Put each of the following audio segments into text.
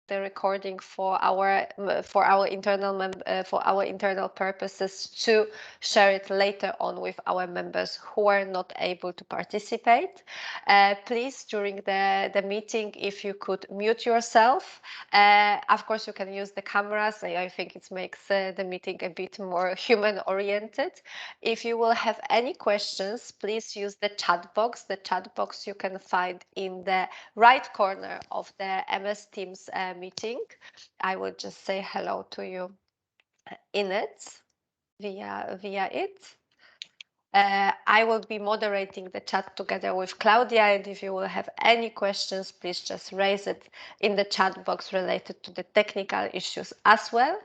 the recording for our internal purposes to share it later on with our members who are not able to participate. Please, during the meeting, if you could mute yourself. Of course, you can use the cameras. I think it makes the meeting a bit more human-oriented. If you will have any questions, please use the chat box. The chat box you can find in the right corner of the MS Teams meeting. I will just say hello to you in it via it. I will be moderating the chat together with Claudia, and if you will have any questions, please just raise it in the chat box related to the technical issues as well.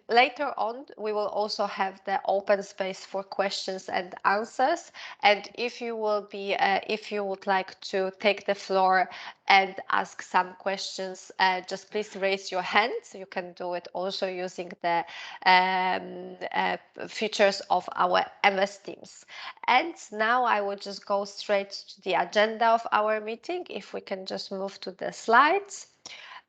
Later on, we will also have the open space for questions and answers. And if you would like to take the floor and ask some questions, just please raise your hand. You can do it also using the features of our MS Teams. And now I will just go straight to the agenda of our meeting. If we can just move to the slides.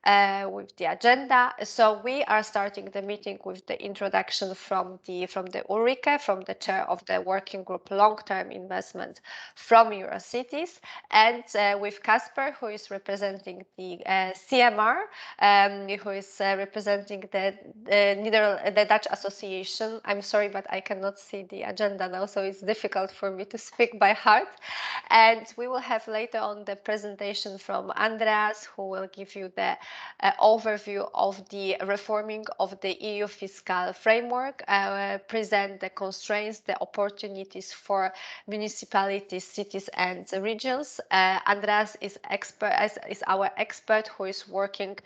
With the agenda. So we are starting the meeting with the introduction from the Ulrike, from the chair of the working group long-term investment from Eurocities, and with Casper, who is representing the CMR, who is representing the Dutch Association. I'm sorry, but I cannot see the agenda now, so it's difficult for me to speak by heart. And we will have later on the presentation from Andreas, who will give you the overview of the reforming of the EU fiscal framework, present the constraints, the opportunities for municipalities, cities and regions. Andreas is our expert who is working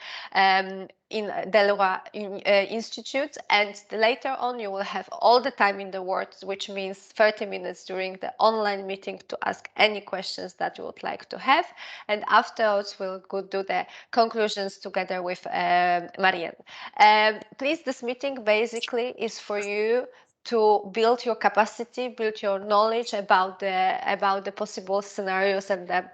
in Deloitte Institute, and later on you will have all the time in the world, which means 30 minutes during the online meeting to ask any questions that you would like to have, and afterwards we'll go do the conclusions together with Marianne. Please, this meeting basically is for you to build your capacity, build your knowledge about the possible scenarios and the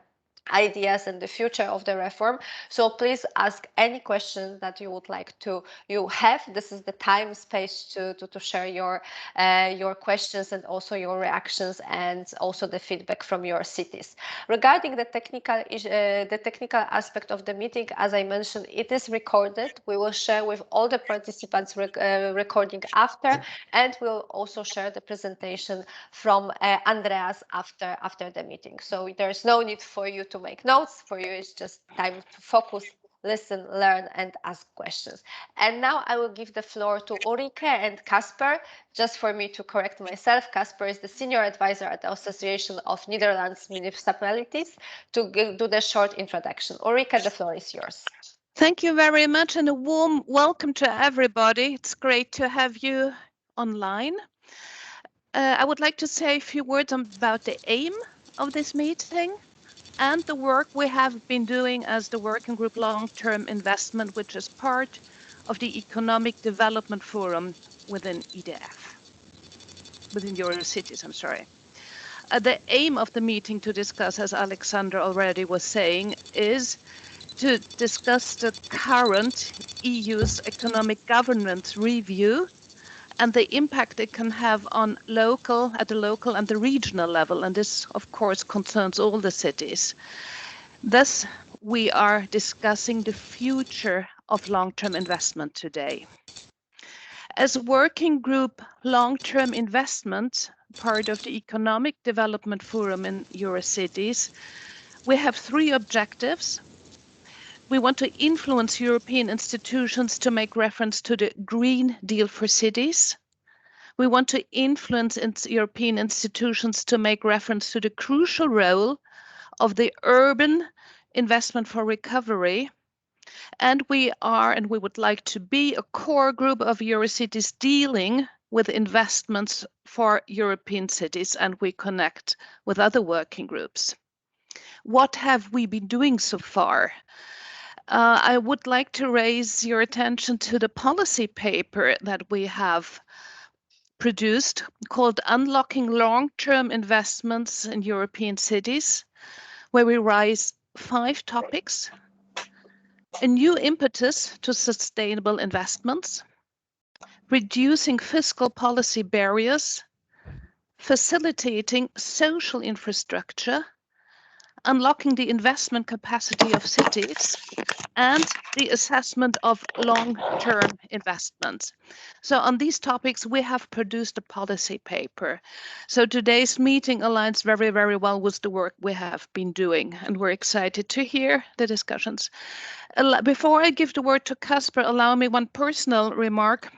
ideas and the future of the reform. So please ask any questions that you would like to have. This is the time space to share your questions and also your reactions and also the feedback from your cities. Regarding the technical aspect of the meeting, as I mentioned, it is recorded. We will share with all the participants recording after, and we'll also share the presentation from Andreas after the meeting. So there's no need for you to make notes. For you, it's just time to focus, listen, learn, and ask questions. And now I will give the floor to Ulrike and Casper. Just for me to correct myself, Casper is the senior advisor at the Association of Netherlands Municipalities to do the short introduction. Ulrike, the floor is yours. Thank you very much, and a warm welcome to everybody. It's great to have you online. I would like to say a few words about the aim of this meeting and the work we have been doing as the Working Group Long-Term Investment, which is part of the Economic Development Forum within EDF, within Eurocities, I'm sorry. The aim of the meeting to discuss, as Alexander already was saying, is to discuss the current EU's economic governance review and the impact it can have on at the local and the regional level. And this, of course, concerns all the cities. Thus, we are discussing the future of long-term investment today. As a working group, long-term investment, part of the Economic Development Forum in Eurocities, we have three objectives. We want to influence European institutions to make reference to the Green Deal for cities. We want to influence European institutions to make reference to the crucial role of the urban investment for recovery. And we would like to be a core group of Eurocities dealing with investments for European cities, and we connect with other working groups. What have we been doing so far? I would like to raise your attention to the policy paper that we have produced called Unlocking Long-Term Investments in European Cities, where we raise 5 topics. a new impetus to sustainable investments, reducing fiscal policy barriers, facilitating social infrastructure, unlocking the investment capacity of cities, and the assessment of long-term investments. So on these topics, we have produced a policy paper. So today's meeting aligns very, very well with the work we have been doing, and we're excited to hear the discussions. Before I give the word to Casper, allow me one personal remark.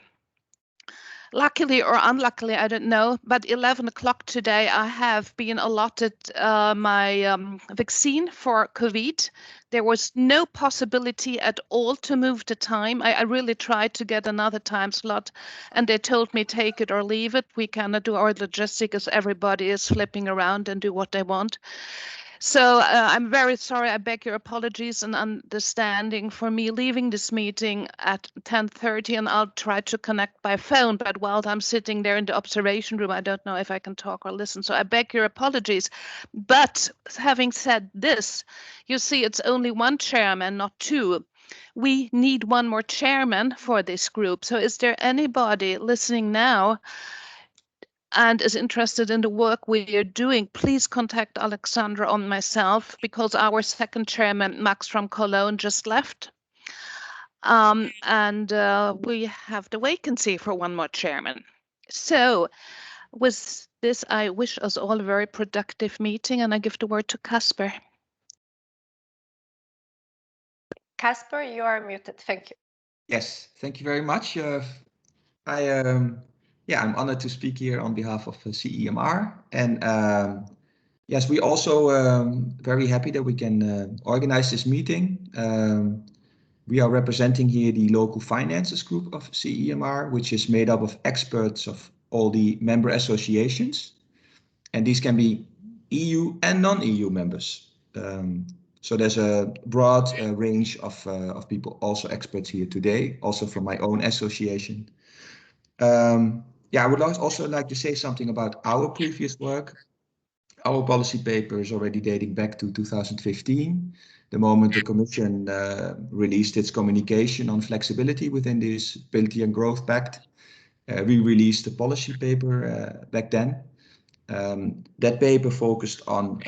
Luckily or unluckily, I don't know, but 11 o'clock today, I have been allotted my vaccine for COVID. There was no possibility at all to move the time. I really tried to get another time slot, and they told me take it or leave it. We cannot do our logistics as everybody is flipping around and do what they want. So I'm very sorry. I beg your apologies and understanding for me leaving this meeting at 10:30, and I'll try to connect by phone. But while I'm sitting there in the observation room, I don't know if I can talk or listen. So I beg your apologies. But having said this, you see, it's only one chairman, not two. We need one more chairman for this group. So is there anybody listening now and is interested in the work we are doing, please contact Alexandra or myself, because our second chairman, Max from Cologne, just left. And we have the vacancy for one more chairman. So with this, I wish us all a very productive meeting, and I give the word to Casper. Casper, you are muted. Thank you. Yes, thank you very much. I'm honored to speak here on behalf of CEMR. And yes, we also very happy that we can organize this meeting. We are representing here the local finances group of CEMR, which is made up of experts of all the member associations. And these can be EU and non-EU members. So there's a broad range of people, also experts here today, also from my own association. I would also like to say something about our previous work. Our policy paper is already dating back to 2015, the moment the Commission released its communication on flexibility within this Stability and Growth Pact. We released a policy paper back then. That paper focused on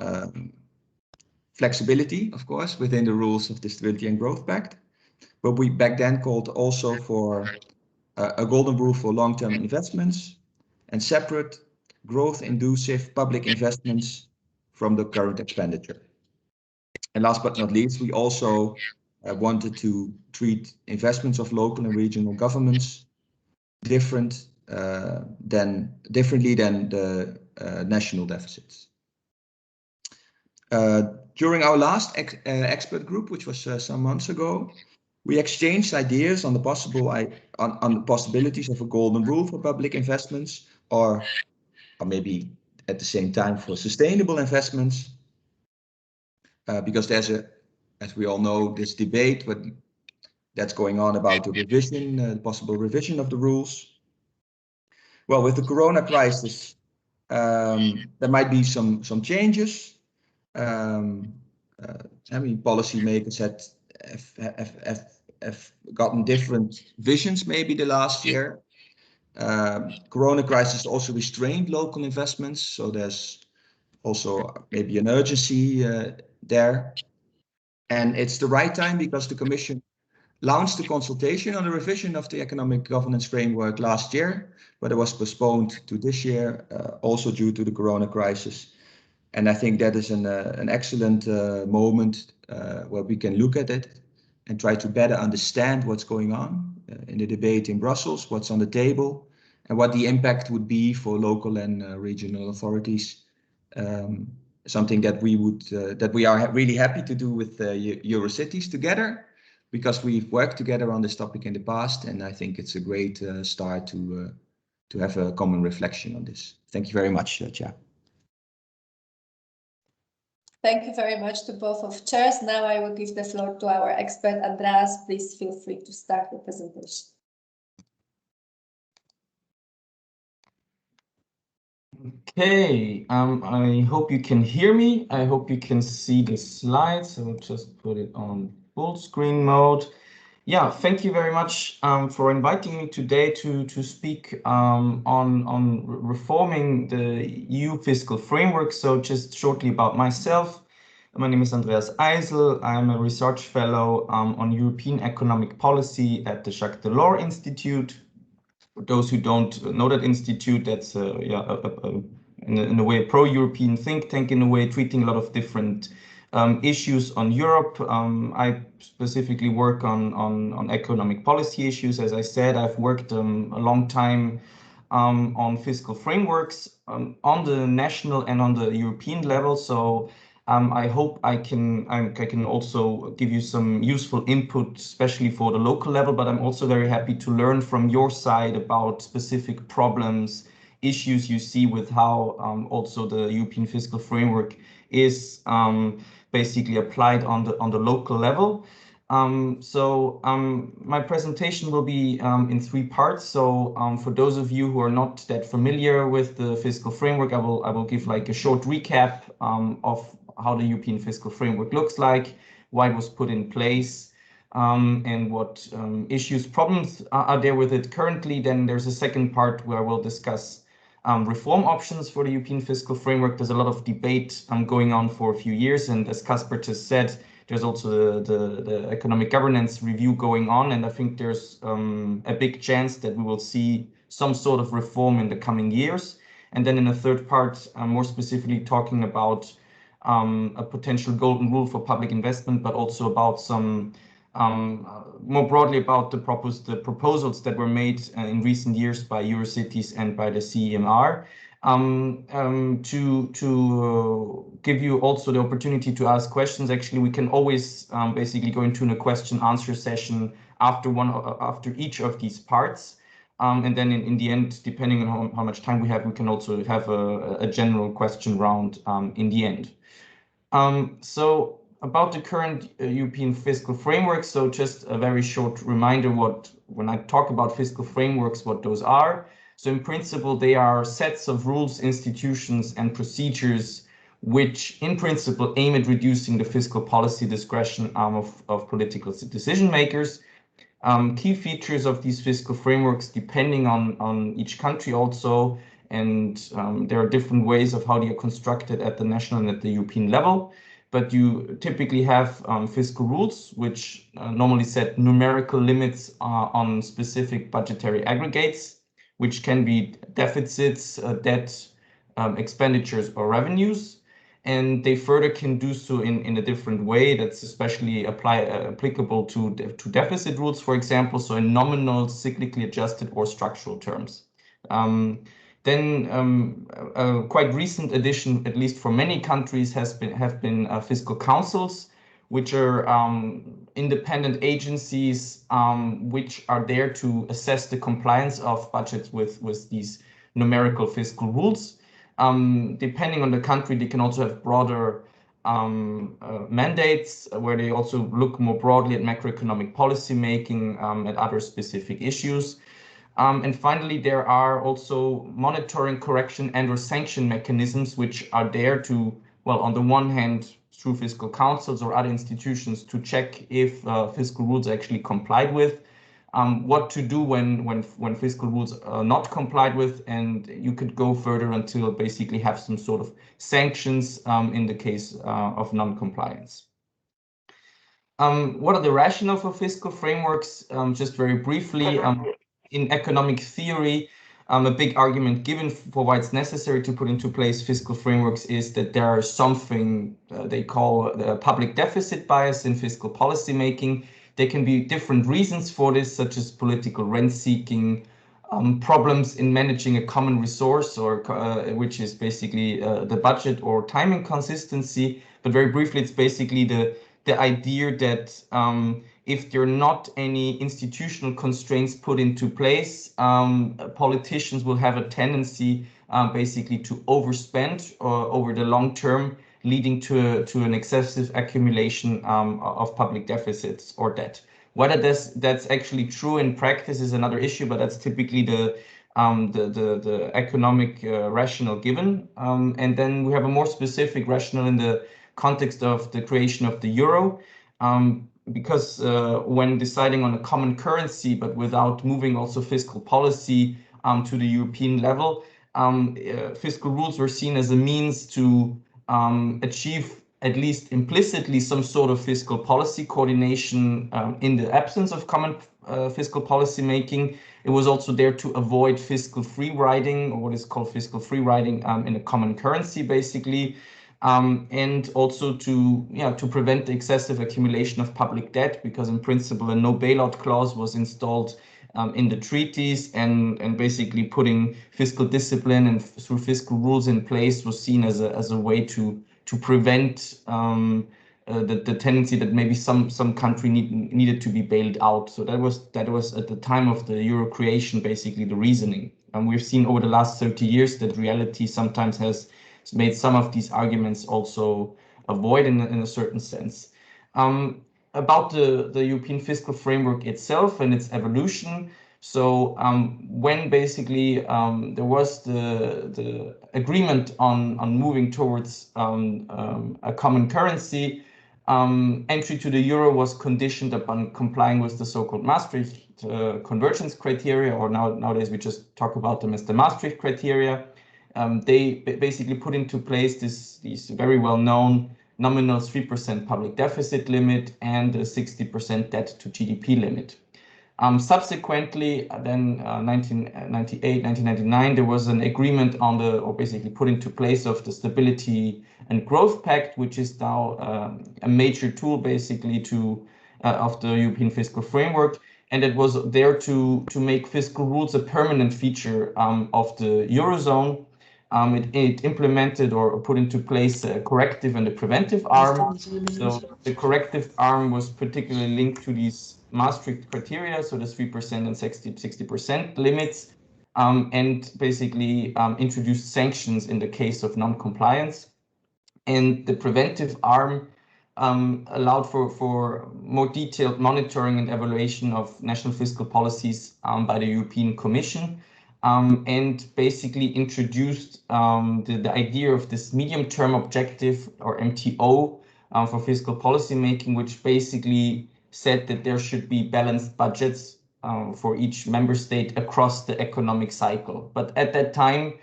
flexibility, of course, within the rules of the Stability and Growth Pact. But we back then called also for a golden rule for long-term investments and separate growth-inducive public investments from the current expenditure. And last but not least, we also wanted to treat investments of local and regional governments differently than the national deficits. During our last expert group, which was some months ago, we exchanged ideas on the possibilities of a golden rule for public investments, or maybe at the same time for sustainable investments, because there's as we all know, this debate that's going on about the revision, the possible revision of the rules. Well, with the Corona crisis, there might be some changes. Policymakers have gotten different visions maybe the last year. Corona crisis also restrained local investments, so there's also maybe an urgency there. And it's the right time because the Commission launched a consultation on the revision of the economic governance framework last year, but it was postponed to this year, also due to the Corona crisis. And I think that is an excellent moment where we can look at it and try to better understand what's going on in the debate in Brussels, what's on the table, and what the impact would be for local and regional authorities. Something that we are really happy to do with Eurocities together, because we've worked together on this topic in the past, and I think it's a great start to have a common reflection on this. Thank you very much, Chair. Thank you very much to both of chairs. Now I will give the floor to our expert, Andreas. Please feel free to start the presentation. Okay, I hope you can hear me. I hope you can see the slides. I will just put it on full screen mode. Yeah, thank you very much for inviting me today to speak on reforming the EU fiscal framework. So just shortly about myself. My name is Andreas Eisel. I'm a research fellow on European economic policy at the Jacques Delors Institute. For those who don't know that institute, that's in a way a pro-European think tank, in a way treating a lot of different issues on Europe. I specifically work on economic policy issues. As I said, I've worked a long time on fiscal frameworks on the national and on the European level. So I hope I can also give you some useful input, especially for the local level, but I'm also very happy to learn from your side about specific problems, issues you see with how also the European fiscal framework is basically applied on the local level. My presentation will be in 3 parts. So for those of you who are not that familiar with the fiscal framework, I will give like a short recap of how the European fiscal framework looks like, why it was put in place, and what issues, problems are there with it currently. Then there's a second part where we'll discuss reform options for the European fiscal framework. There's a lot of debate going on for a few years, and as Kasper just said, there's also the economic governance review going on, and I think there's a big chance that we will see some sort of reform in the coming years. And then in the third part, I'm more specifically talking about a potential golden rule for public investment, but also about some more broadly about the proposals that were made in recent years by Eurocities and by the CEMR. To give you also the opportunity to ask questions. Actually, we can always basically go into a question answer session after each of these parts. And then in the end, depending on how much time we have, we can also have a general question round in the end. So about the current European fiscal framework. So just a very short reminder when I talk about fiscal frameworks, what those are. So in principle, they are sets of rules, institutions, and procedures which in principle aim at reducing the fiscal policy discretion of political decision makers. Key features of these fiscal frameworks, depending on each country also, and there are different ways of how they are constructed at the national and at the European level. But you typically have fiscal rules, which normally set numerical limits on specific budgetary aggregates, which can be deficits, debt, expenditures, or revenues. And they further can do so in a different way that's especially applicable to deficit rules, for example, so in nominal, cyclically adjusted, or structural terms. Then a quite recent addition, at least for many countries, have been fiscal councils, which are independent agencies which are there to assess the compliance of budgets with these numerical fiscal rules. Depending on the country, they can also have broader mandates where they also look more broadly at macroeconomic policy making, at other specific issues. And finally, there are also monitoring, correction, and/or sanction mechanisms which are there to, well, on the one hand, through fiscal councils or other institutions, to check if fiscal rules are actually complied with, what to do when fiscal rules are not complied with, and you could go further until basically have some sort of sanctions in the case of non-compliance. What are the rationale for fiscal frameworks? Just very briefly, in economic theory, a big argument given for why it's necessary to put into place fiscal frameworks is that there is something they call the public deficit bias in fiscal policy making. There can be different reasons for this, such as political rent-seeking, problems in managing a common resource, or which is basically the budget, or time inconsistency. But very briefly, it's basically the idea that if there are not any institutional constraints put into place, politicians will have a tendency basically to overspend over the long term, leading to an excessive accumulation of public deficits or debt. Whether that's actually true in practice is another issue, but that's typically the the economic rationale given. And then we have a more specific rationale in the context of the creation of the euro, because when deciding on a common currency, but without moving also fiscal policy to the European level, fiscal rules were seen as a means to achieve, at least implicitly, some sort of fiscal policy coordination in the absence of common fiscal policy making. It was also there to avoid fiscal free riding, or what is called fiscal free riding in a common currency, basically, and also to prevent the excessive accumulation of public debt, because in principle a no bailout clause was installed in the treaties, and basically putting fiscal discipline and through fiscal rules in place was seen as a way to prevent the tendency that maybe some country needed to be bailed out. So that was at the time of the euro creation basically the reasoning. And we've seen over the last 30 years that reality sometimes has made some of these arguments also void in a certain sense. About the European fiscal framework itself and its evolution. So when basically there was the agreement on moving towards a common currency, entry to the euro was conditioned upon complying with the so-called Maastricht convergence criteria, or nowadays we just talk about them as the Maastricht criteria. They basically put into place these very well-known nominal 3% public deficit limit and a 60% debt to GDP limit. Subsequently, then 1998, 1999, there was an agreement on or basically put into place of the Stability and Growth Pact, which is now a major tool basically of the European fiscal framework. And it was there to make fiscal rules a permanent feature of the Eurozone. It implemented or put into place a corrective and a preventive arm. So the corrective arm was particularly linked to these Maastricht criteria, so the 3% and 60% limits, and basically introduced sanctions in the case of non-compliance. And the preventive arm allowed for more detailed monitoring and evaluation of national fiscal policies by the European Commission. And basically introduced the idea of this medium-term objective, or MTO, for fiscal policy making, which basically said that there should be balanced budgets for each member state across the economic cycle. But at that time,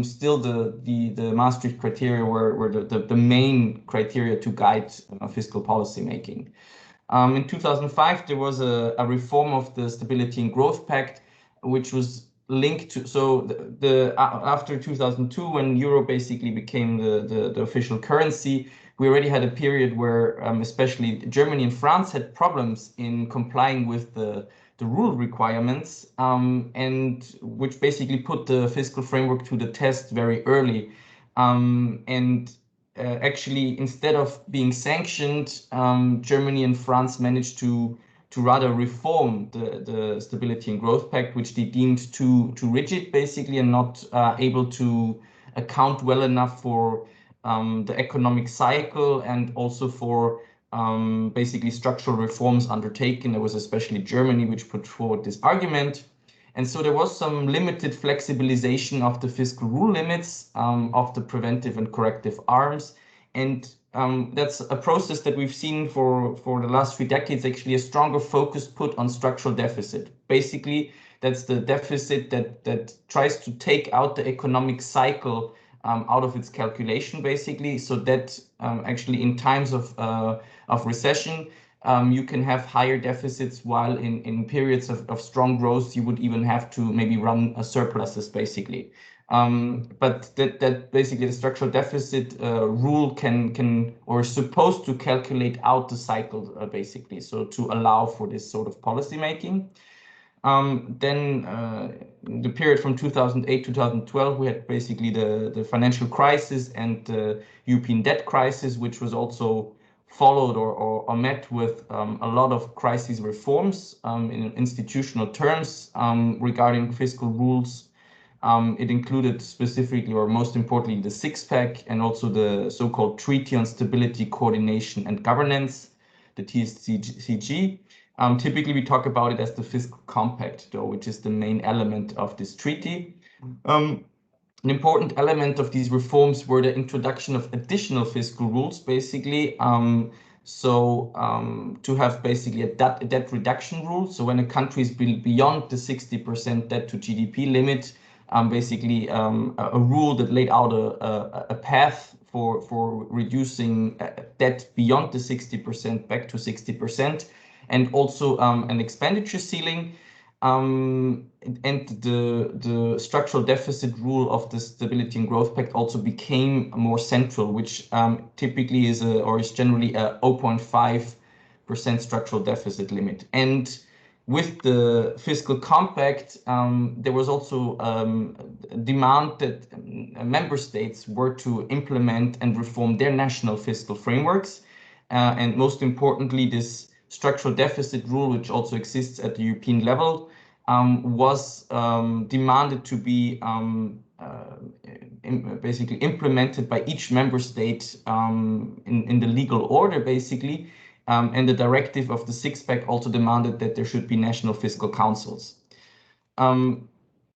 still the Maastricht criteria were the main criteria to guide fiscal policy making. In 2005, there was a reform of the Stability and Growth Pact, which was linked to, so after 2002, when euro basically became the official currency, we already had a period where especially Germany and France had problems in complying with the rule requirements, and which basically put the fiscal framework to the test very early. Actually, instead of being sanctioned, Germany and France managed to rather reform the Stability and Growth Pact, which they deemed too rigid, basically, and not able to account well enough for the economic cycle, and also for basically structural reforms undertaken. There was especially Germany which put forward this argument. And so there was some limited flexibilization of the fiscal rule limits of the preventive and corrective arms. And that's a process that we've seen for the last 3 decades, actually a stronger focus put on structural deficit. Basically, that's the deficit that tries to take out the economic cycle out of its calculation, basically, so that actually in times of recession, you can have higher deficits, while in periods of strong growth, you would even have to maybe run surpluses, basically. But that basically the structural deficit rule can or is supposed to calculate out the cycle, basically, so to allow for this sort of policy making. Then the period from 2008 to 2012, we had basically the financial crisis and the European debt crisis, which was also followed or met with a lot of crisis reforms in institutional terms regarding fiscal rules. It included specifically, or most importantly, the six-pack, and also the so-called Treaty on Stability, Coordination and Governance, the TSCG. Typically, we talk about it as the fiscal compact, though, which is the main element of this treaty. An important element of these reforms were the introduction of additional fiscal rules, basically. To have basically a debt reduction rule. So when a country is beyond the 60% debt to GDP limit, basically a rule that laid out a path for reducing debt beyond the 60% back to 60%, and also an expenditure ceiling. And the structural deficit rule of the Stability and Growth Pact also became more central, which typically is generally a 0.5% structural deficit limit. And with the fiscal compact, there was also a demand that member states were to implement and reform their national fiscal frameworks. And most importantly, this structural deficit rule, which also exists at the European level, was demanded to be basically implemented by each member state in the legal order, basically. And the directive of the six-pack also demanded that there should be national fiscal councils.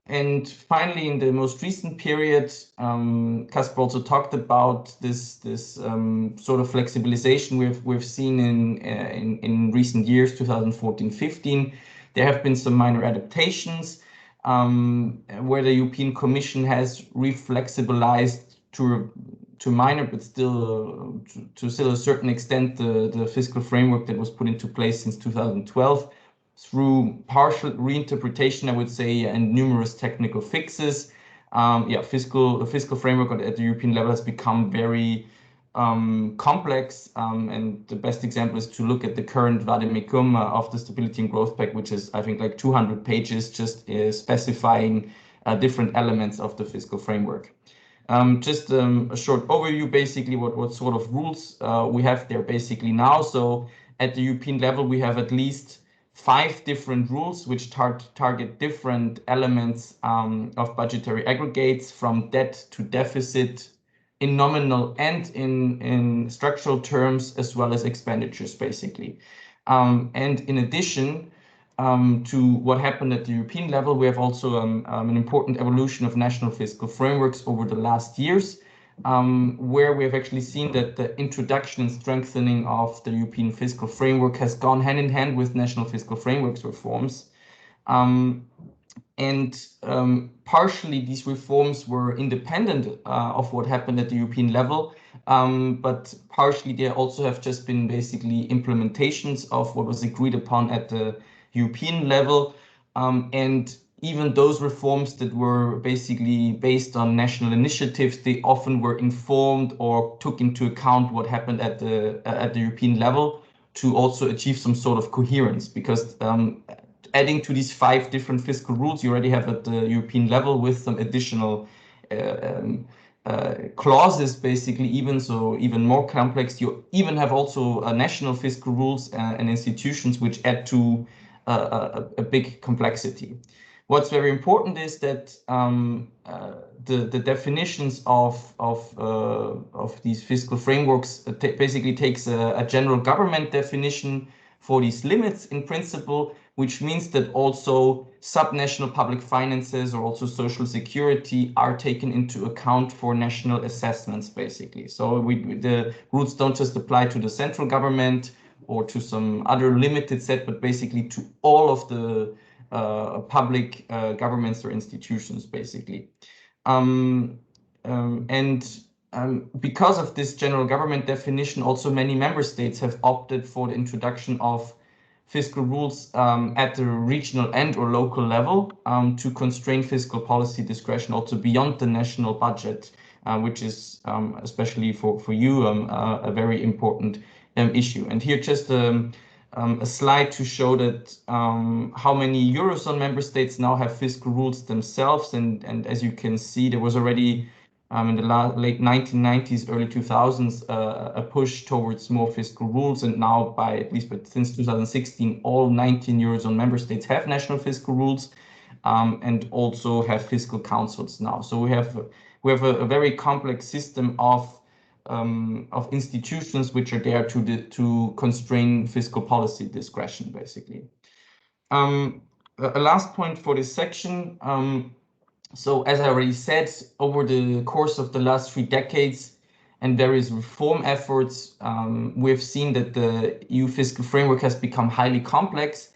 And finally, in the most recent period, Kasper also talked about this sort of flexibilization we've seen in recent years, 2014-15. There have been some minor adaptations where the European Commission has reflexibilized to minor, but still to a certain extent, the fiscal framework that was put into place since 2012 through partial reinterpretation, I would say, and numerous technical fixes. The fiscal framework at the European level has become very complex, and the best example is to look at the current vademecum of the Stability and Growth Pact, which is, I think, like 200 pages, just specifying different elements of the fiscal framework. Just a short overview, basically, what sort of rules we have there basically now. So at the European level, we have at least 5 different rules which target different elements of budgetary aggregates, from debt to deficit, in nominal and in structural terms, as well as expenditures, basically. And in addition to what happened at the European level, we have also an important evolution of national fiscal frameworks over the last years, where we have actually seen that the introduction and strengthening of the European fiscal framework has gone hand in hand with national fiscal frameworks reforms. Partially these reforms were independent of what happened at the European level, but partially they also have just been basically implementations of what was agreed upon at the European level. And even those reforms that were basically based on national initiatives, they often were informed or took into account what happened at the European level to also achieve some sort of coherence, because adding to these 5 different fiscal rules you already have at the European level with some additional clauses, basically, even more complex. You even have also national fiscal rules and institutions which add to a big complexity. What's very important is that the definitions of these fiscal frameworks basically takes a general government definition for these limits in principle, which means that also subnational public finances or also social security are taken into account for national assessments, basically. So the rules don't just apply to the central government or to some other limited set, but basically to all of the public governments or institutions, basically. Because of this general government definition, also many member states have opted for the introduction of fiscal rules at the regional and or local level to constrain fiscal policy discretion also beyond the national budget, which is especially for you a very important issue. And here just a slide to show that how many Eurozone member states now have fiscal rules themselves. And as you can see, there was already in the late 1990s, early 2000s, a push towards more fiscal rules. And now, since 2016, all 19 Eurozone member states have national fiscal rules and also have fiscal councils now. So we have a very complex system of institutions which are there to constrain fiscal policy discretion, basically. A last point for this section. So as I already said, over the course of the last 3 decades and various reform efforts, we've seen that the EU fiscal framework has become highly complex,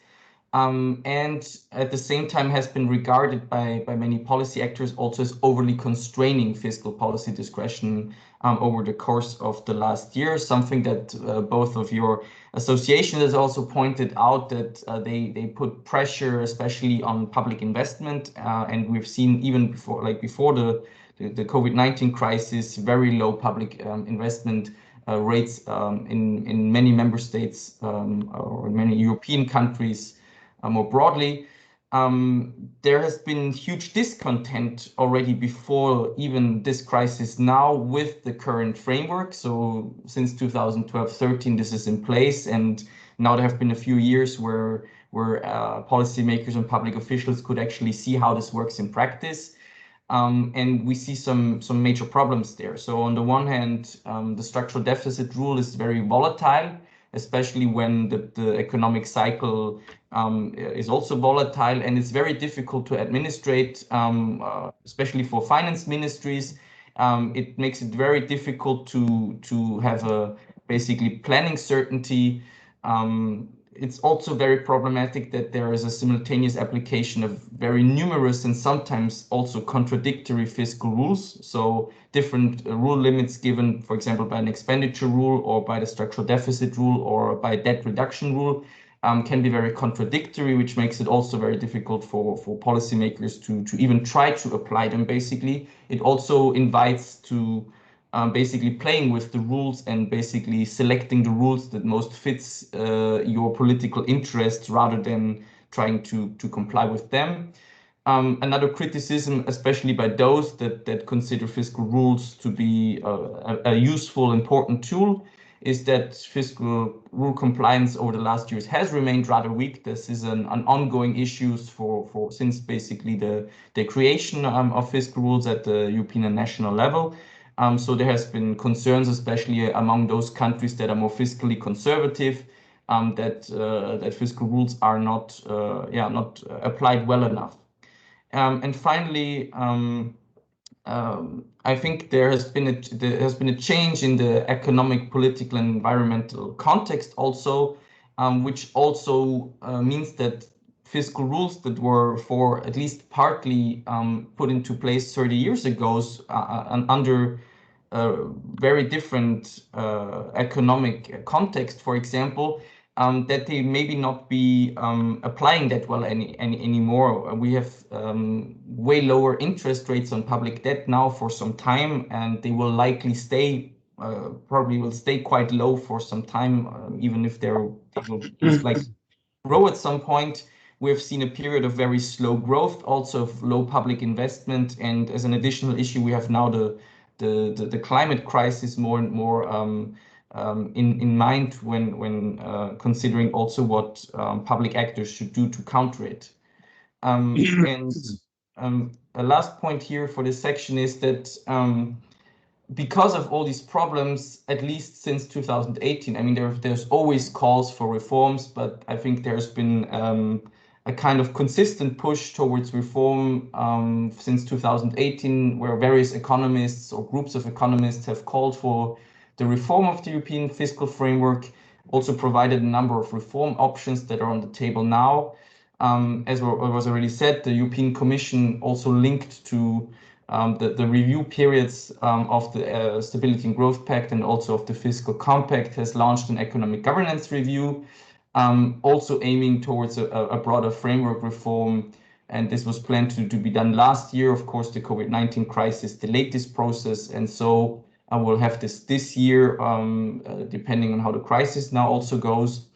and at the same time has been regarded by many policy actors also as overly constraining fiscal policy discretion over the course of the last year, something that both of your associations has also pointed out, that they put pressure especially on public investment, and we've seen even before the COVID-19 crisis, very low public investment rates in many member states or in many European countries. More broadly, there has been huge discontent already before even this crisis now with the current framework. So since 2012-13, this is in place, and now there have been a few years where policymakers and public officials could actually see how this works in practice. And we see some major problems there. So on the one hand, the structural deficit rule is very volatile, especially when the economic cycle is also volatile, and it's very difficult to administrate, especially for finance ministries. It makes it very difficult to have a basically planning certainty. It's also very problematic that there is a simultaneous application of very numerous and sometimes also contradictory fiscal rules. So different rule limits given, for example, by an expenditure rule or by the structural deficit rule or by debt reduction rule can be very contradictory, which makes it also very difficult for policymakers to even try to apply them, basically. It also invites to basically playing with the rules and basically selecting the rules that most fits your political interests rather than trying to comply with them. Another criticism, especially by those that consider fiscal rules to be a useful, important tool, is that fiscal rule compliance over the last years has remained rather weak. This is an ongoing issue since basically the creation of fiscal rules at the European and national level. So there has been concerns, especially among those countries that are more fiscally conservative, that fiscal rules are not applied well enough. And finally, I think there has been a change in the economic, political, and environmental context also, which also means that fiscal rules that were for at least partly put into place 30 years ago under very different economic context, for example, that they maybe not be applying that well anymore. We have way lower interest rates on public debt now for some time, and they will likely probably will stay quite low for some time, even if they will most likely grow at some point. We've seen a period of very slow growth, also of low public investment, and as an additional issue, we have now the climate crisis more and more in mind when considering also what public actors should do to counter it. And a last point here for this section is that because of all these problems, at least since 2018, I mean, there's always calls for reforms, but I think there's been a kind of consistent push towards reform since 2018, where various economists or groups of economists have called for the reform of the European fiscal framework, also provided a number of reform options that are on the table now. As was already said, the European Commission also linked to the review periods of the Stability and Growth Pact and also of the Fiscal Compact has launched an economic governance review, also aiming towards a broader framework reform. And this was planned to be done last year. Of course, the COVID-19 crisis delayed this process. And so I will have this year, depending on how the crisis now also goes.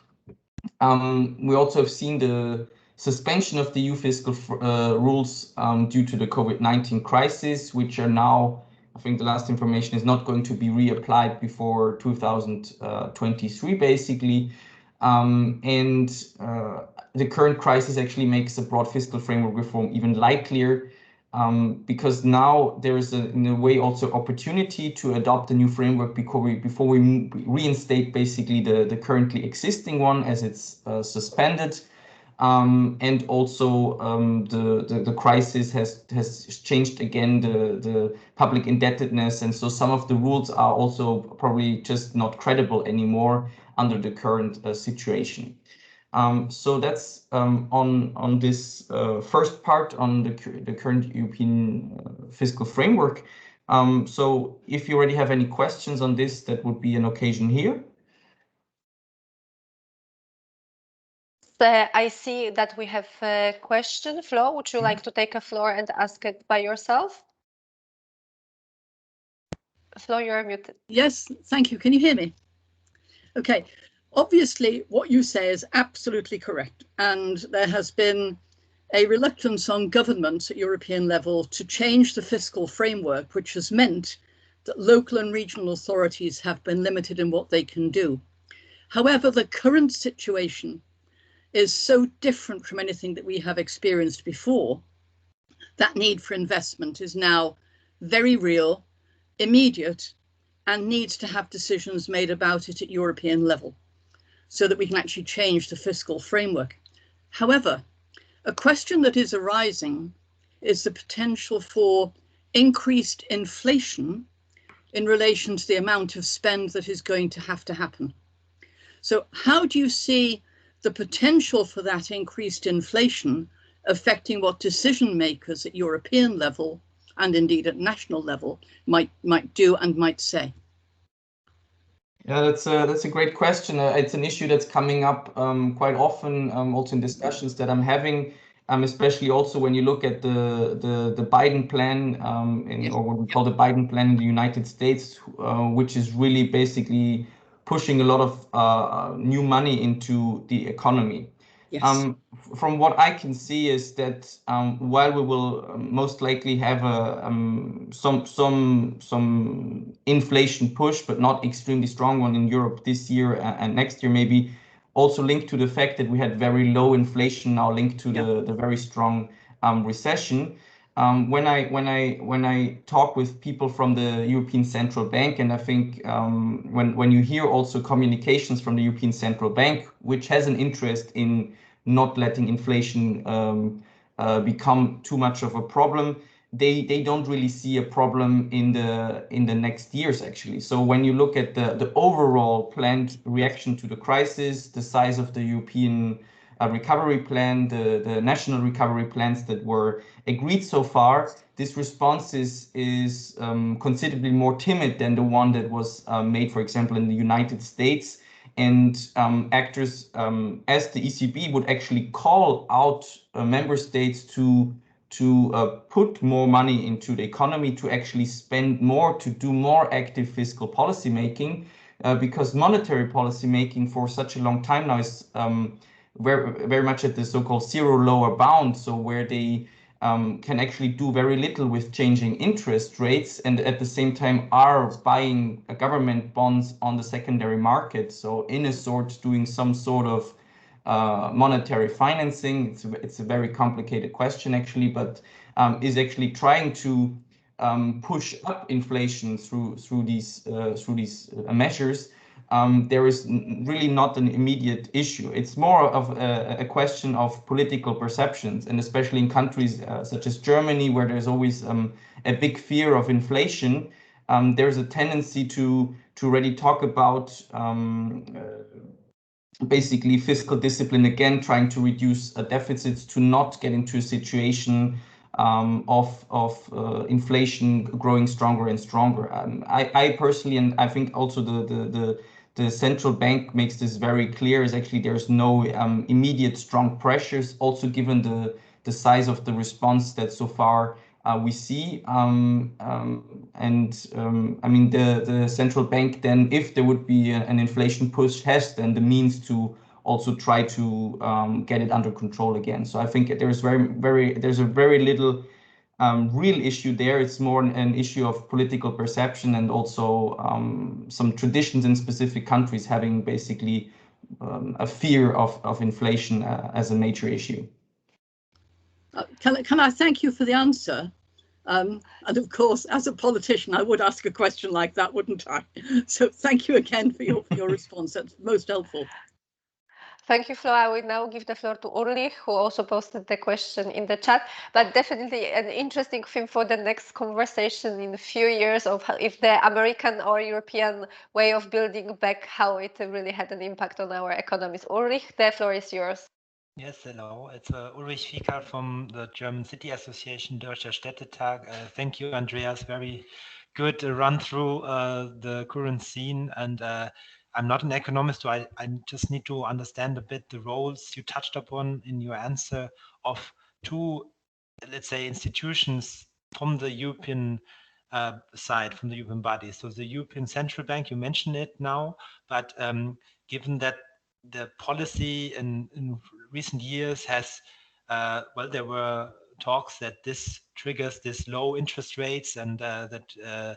We also have seen the suspension of the EU fiscal rules due to the COVID-19 crisis, which are now, I think the last information is not going to be reapplied before 2023, basically. And the current crisis actually makes a broad fiscal framework reform even likelier. because now there is in a way also opportunity to adopt a new framework before we reinstate basically the currently existing one as it's suspended. And also the crisis has changed again the public indebtedness, and so some of the rules are also probably just not credible anymore under the current situation. So that's on this first part on the current European fiscal framework. So if you already have any questions on this, that would be an occasion here. I see that we have a question. Flo, would you like to take a floor and ask it by yourself? Flo, you're muted. Yes, thank you. Can you hear me? Okay. Obviously, what you say is absolutely correct. And there has been a reluctance on governments at European level to change the fiscal framework, which has meant that local and regional authorities have been limited in what they can do. However, the current situation is so different from anything that we have experienced before. That need for investment is now very real, immediate, and needs to have decisions made about it at European level so that we can actually change the fiscal framework. However, a question that is arising is the potential for increased inflation in relation to the amount of spend that is going to have to happen. So how do you see the potential for that increased inflation affecting what decision makers at European level and indeed at national level might do and might say? Yeah, that's a great question. It's an issue that's coming up quite often, also in discussions that I'm having, especially also when you look at the Biden plan, or what we call the Biden plan in the United States, which is really basically pushing a lot of new money into the economy. Yes. From what I can see is that while we will most likely have some inflation push, but not extremely strong one in Europe this year and next year, maybe also linked to the fact that we had very low inflation now linked to the very strong recession. When I talk with people from the European Central Bank, and I think when you hear also communications from the European Central Bank, which has an interest in not letting inflation become too much of a problem, they don't really see a problem in the next years actually. So when you look at the overall planned reaction to the crisis, the size of the European recovery plan, the national recovery plans that were agreed so far, this response is considerably more timid than the one that was made, for example, in the United States. And actors as the ECB would actually call out member states to put more money into the economy, to actually spend more, to do more active fiscal policy making, because monetary policy making for such a long time now is very much at the so-called zero lower bound, so where they can actually do very little with changing interest rates, and at the same time are buying government bonds on the secondary market. So in a sort doing some sort of monetary financing. It's a very complicated question actually, but is actually trying to push up inflation through these measures. There is really not an immediate issue. It's more of a question of political perceptions, and especially in countries such as Germany, where there's always a big fear of inflation. There's a tendency to already talk about basically fiscal discipline again, trying to reduce deficits to not get into a situation of inflation growing stronger and stronger. I personally, and I think also the central bank makes this very clear, is actually there's no immediate strong pressures, also given the size of the response that so far we see. I mean, the central bank then, if there would be an inflation push, has then the means to also try to get it under control again. So I think there's a very little real issue there. It's more an issue of political perception, and also some traditions in specific countries having basically a fear of inflation as a major issue. Can I thank you for the answer? And of course, as a politician, I would ask a question like that, wouldn't I? So thank you again for your response. That's most helpful. Thank you, Flo. I will now give the floor to Ulrich, who also posted the question in the chat. But definitely an interesting theme for the next conversation in a few years of how, if the American or European way of building back, how it really had an impact on our economies. Ulrich, the floor is yours. Yes, hello. It's Ulrich Fieker from the German City Association, Deutscher Städtetag. Thank you, Andreas. Very good run through the current scene. And I'm not an economist, so I just need to understand a bit the roles you touched upon in your answer of two, let's say, institutions from the European side, from the European body. So the European Central Bank, you mentioned it now, but given that the policy in recent years has, well, there were talks that this triggers this low interest rates and that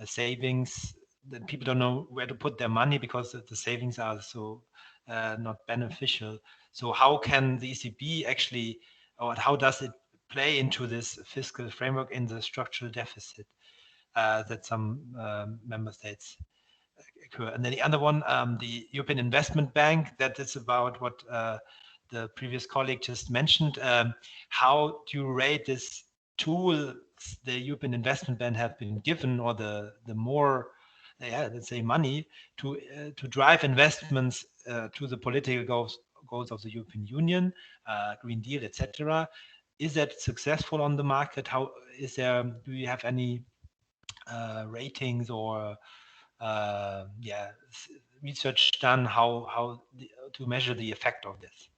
savings, that people don't know where to put their money because the savings are so not beneficial. So how can the ECB actually, or how does it play into this fiscal framework in the structural deficit that some member states occur? And then the other one, the European Investment Bank, that is about what the previous colleague just mentioned. How do you rate this tool the European Investment Bank have been given, or the more, let's say, money to drive investments to the political goals of the European Union, Green Deal, etc. Is that successful on the market? How is there? Do you have any ratings or research done how to measure the effect of this?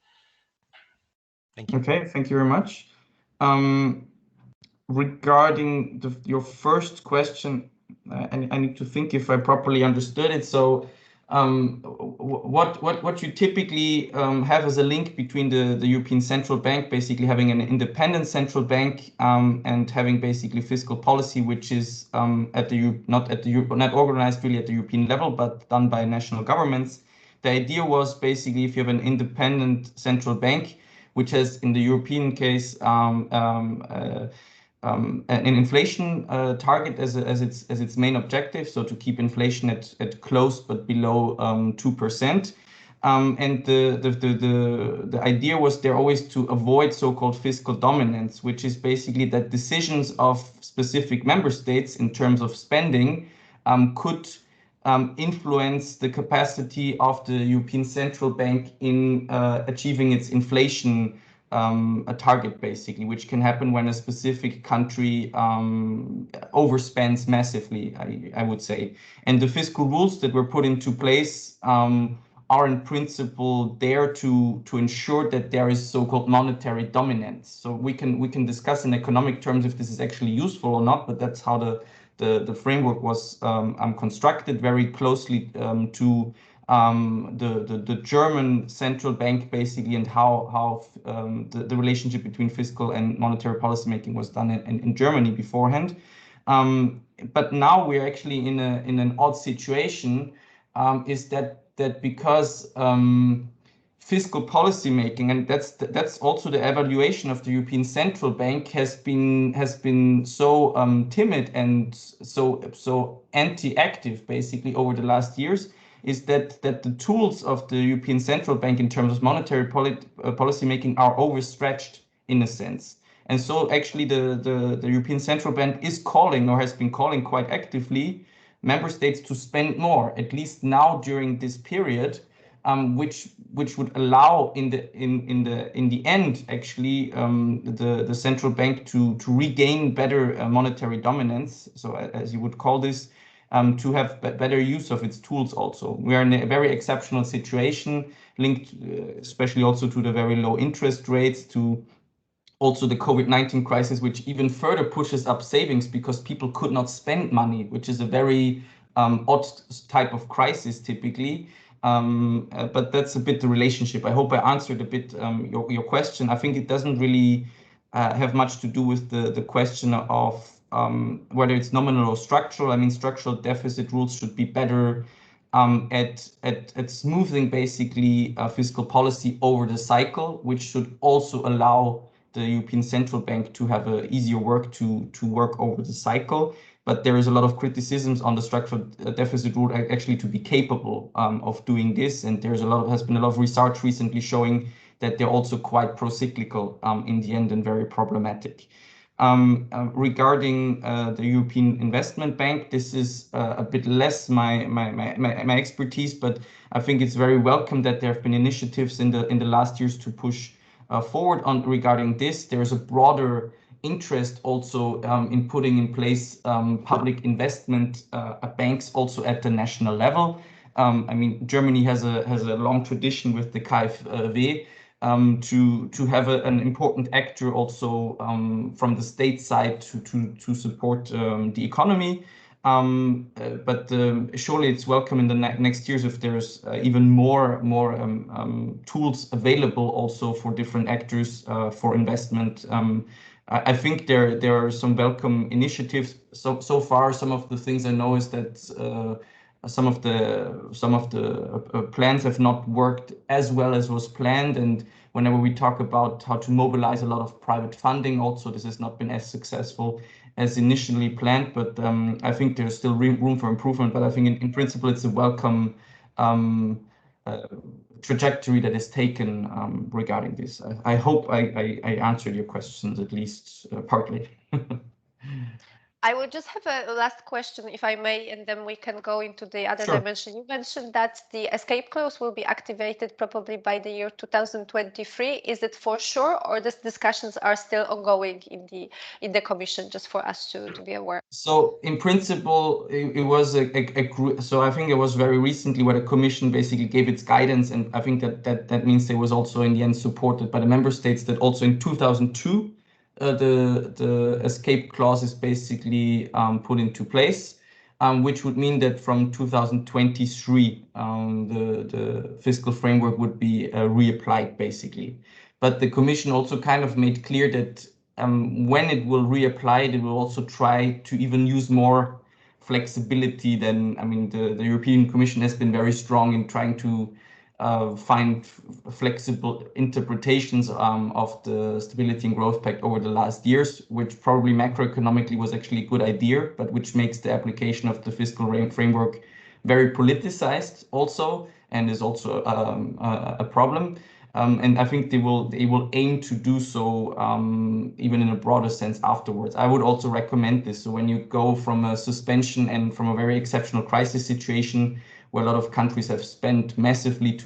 Thank you. Okay, thank you very much. Regarding your first question, I need to think if I properly understood it. So what you typically have as a link between the European Central Bank basically having an independent central bank and having basically fiscal policy, which is not organized really at the European level, but done by national governments. The idea was basically if you have an independent central bank, which has in the European case an inflation target as its main objective, so to keep inflation at close but below 2%. And the idea was there always to avoid so-called fiscal dominance, which is basically that decisions of specific member states in terms of spending could influence the capacity of the European Central Bank in achieving its inflation a target, basically, which can happen when a specific country overspends massively, I would say. And the fiscal rules that were put into place are in principle there to ensure that there is so-called monetary dominance. So we can discuss in economic terms if this is actually useful or not, but that's how the framework was constructed, very closely to the German central bank, basically, and how the relationship between fiscal and monetary policy making was done in Germany beforehand. But now we're actually in an odd situation, is that because fiscal policy making, and that's also the evaluation of the European Central Bank, has been so timid and so anti-active basically over the last years, is that the tools of the European Central Bank in terms of monetary policy making are overstretched in a sense. And so actually the European Central Bank is calling, or has been calling quite actively, member states to spend more, at least now during this period, which would allow in the end actually the central bank to regain better monetary dominance, so as you would call this, to have better use of its tools also. We are in a very exceptional situation linked especially also to the very low interest rates, to also the COVID-19 crisis, which even further pushes up savings because people could not spend money, which is a very odd type of crisis typically. But that's a bit the relationship. I hope I answered a bit your question. I think it doesn't really have much to do with the question of whether it's nominal or structural. I mean, structural deficit rules should be better at smoothing basically fiscal policy over the cycle, which should also allow the European Central Bank to have an easier work to work over the cycle. But there is a lot of criticisms on the structural deficit rule actually to be capable of doing this. And has been a lot of research recently showing that they're also quite pro-cyclical in the end and very problematic. Regarding the European Investment Bank, this is a bit less my expertise, but I think it's very welcome that there have been initiatives in the last years to push forward on regarding this. There's a broader interest also in putting in place public investment banks also at the national level. I mean, Germany has a long tradition with the KfW. To have an important actor also from the state side to support the economy. But surely it's welcome in the next years if there's even more tools available also for different actors for investment. I think there are some welcome initiatives. So far, some of the things I know is that some of the plans have not worked as well as was planned, and whenever we talk about how to mobilize a lot of private funding, also this has not been as successful as initially planned. But I think there's still room for improvement. But I think in principle it's a welcome trajectory that is taken regarding this. I hope I answered your questions at least partly. I would just have a last question, if I may, and then we can go into the other dimension. You mentioned that the escape clause will be activated probably by the year 2023. Is it for sure, or these discussions are still ongoing in the Commission, just for us to be aware? So in principle, it was so I think it was very recently where the Commission basically gave its guidance, and I think that means it was also in the end supported by the member states, that also in 2002. The escape clause is basically put into place, which would mean that from 2023, the fiscal framework would be reapplied basically. But the Commission also kind of made clear that when it will reapply, it will also try to even use more flexibility than, I mean, the European Commission has been very strong in trying to find flexible interpretations of the Stability and Growth Pact over the last years, which probably macroeconomically was actually a good idea, but which makes the application of the fiscal framework very politicized also, and is also a problem. And I think they will aim to do so even in a broader sense afterwards. I would also recommend this. So when you go from a suspension and from a very exceptional crisis situation, where a lot of countries have spent massively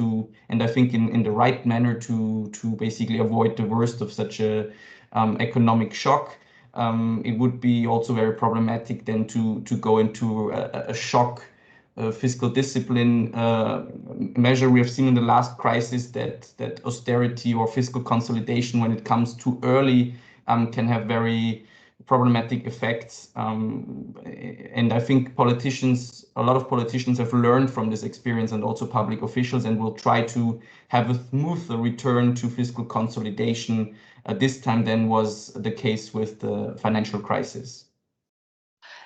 and I think in the right manner to basically avoid the worst of such a economic shock. It would be also very problematic then to go into a shock fiscal discipline measure. We have seen in the last crisis that austerity or fiscal consolidation, when it comes too early, can have very problematic effects. And I think a lot of politicians have learned from this experience, and also public officials, and will try to have a smoother return to fiscal consolidation this time than was the case with the financial crisis.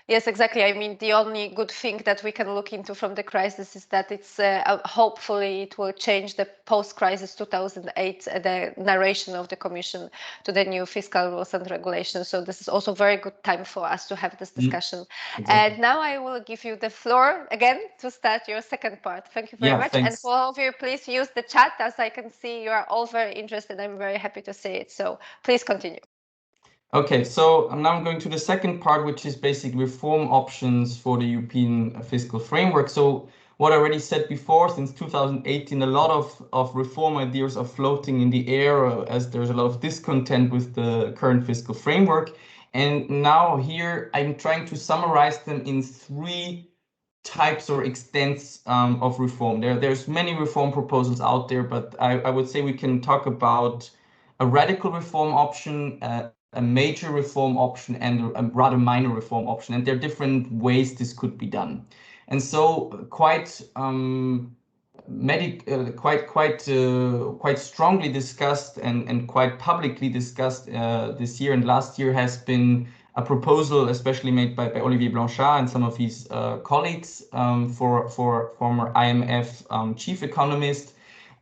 Yes, exactly. I mean, the only good thing that we can look into from the crisis is that it's hopefully it will change the post-crisis 2008 the narration of the Commission to the new fiscal rules and regulations. So this is also a very good time for us to have this discussion. Exactly. And now I will give you the floor again to start your second part. Thank you very much. Thanks. And for all of you, please use the chat. As I can see, you are all very interested. I'm very happy to see it. So please continue. Okay, so now I'm going to the second part, which is basic reform options for the European fiscal framework. So what I already said before, since 2018, a lot of reform ideas are floating in the air as there's a lot of discontent with the current fiscal framework. And now here I'm trying to summarize them in 3 types or extents of reform. There's many reform proposals out there, but I would say we can talk about a radical reform option, a major reform option, and a rather minor reform option. And there are different ways this could be done. And so quite strongly discussed and quite publicly discussed this year and last year has been a proposal, especially made by Olivier Blanchard and some of his colleagues, for former IMF chief economist,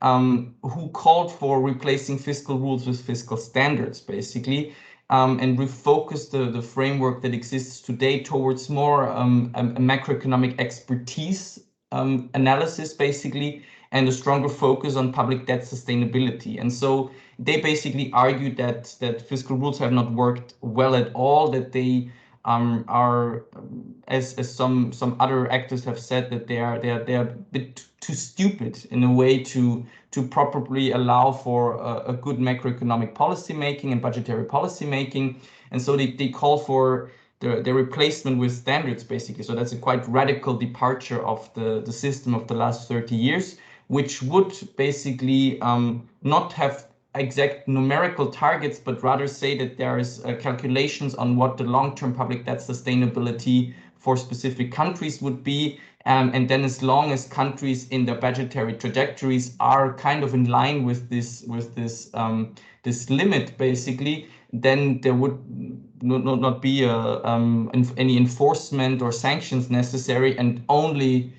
who called for replacing fiscal rules with fiscal standards, basically, and refocus the framework that exists today towards more a macroeconomic expertise analysis, basically, and a stronger focus on public debt sustainability. And so they basically argued that fiscal rules have not worked well at all, that they are, as some other actors have said, that they are a bit too stupid in a way to properly allow for a good macroeconomic policy making and budgetary policy making. And so they call for the replacement with standards, basically. So that's a quite radical departure of the system of the last 30 years, which would basically not have exact numerical targets, but rather say that there is calculations on what the long-term public debt sustainability for specific countries would be. And then as long as countries in their budgetary trajectories are kind of in line with this limit, basically, then there would not be any enforcement or sanctions necessary, and only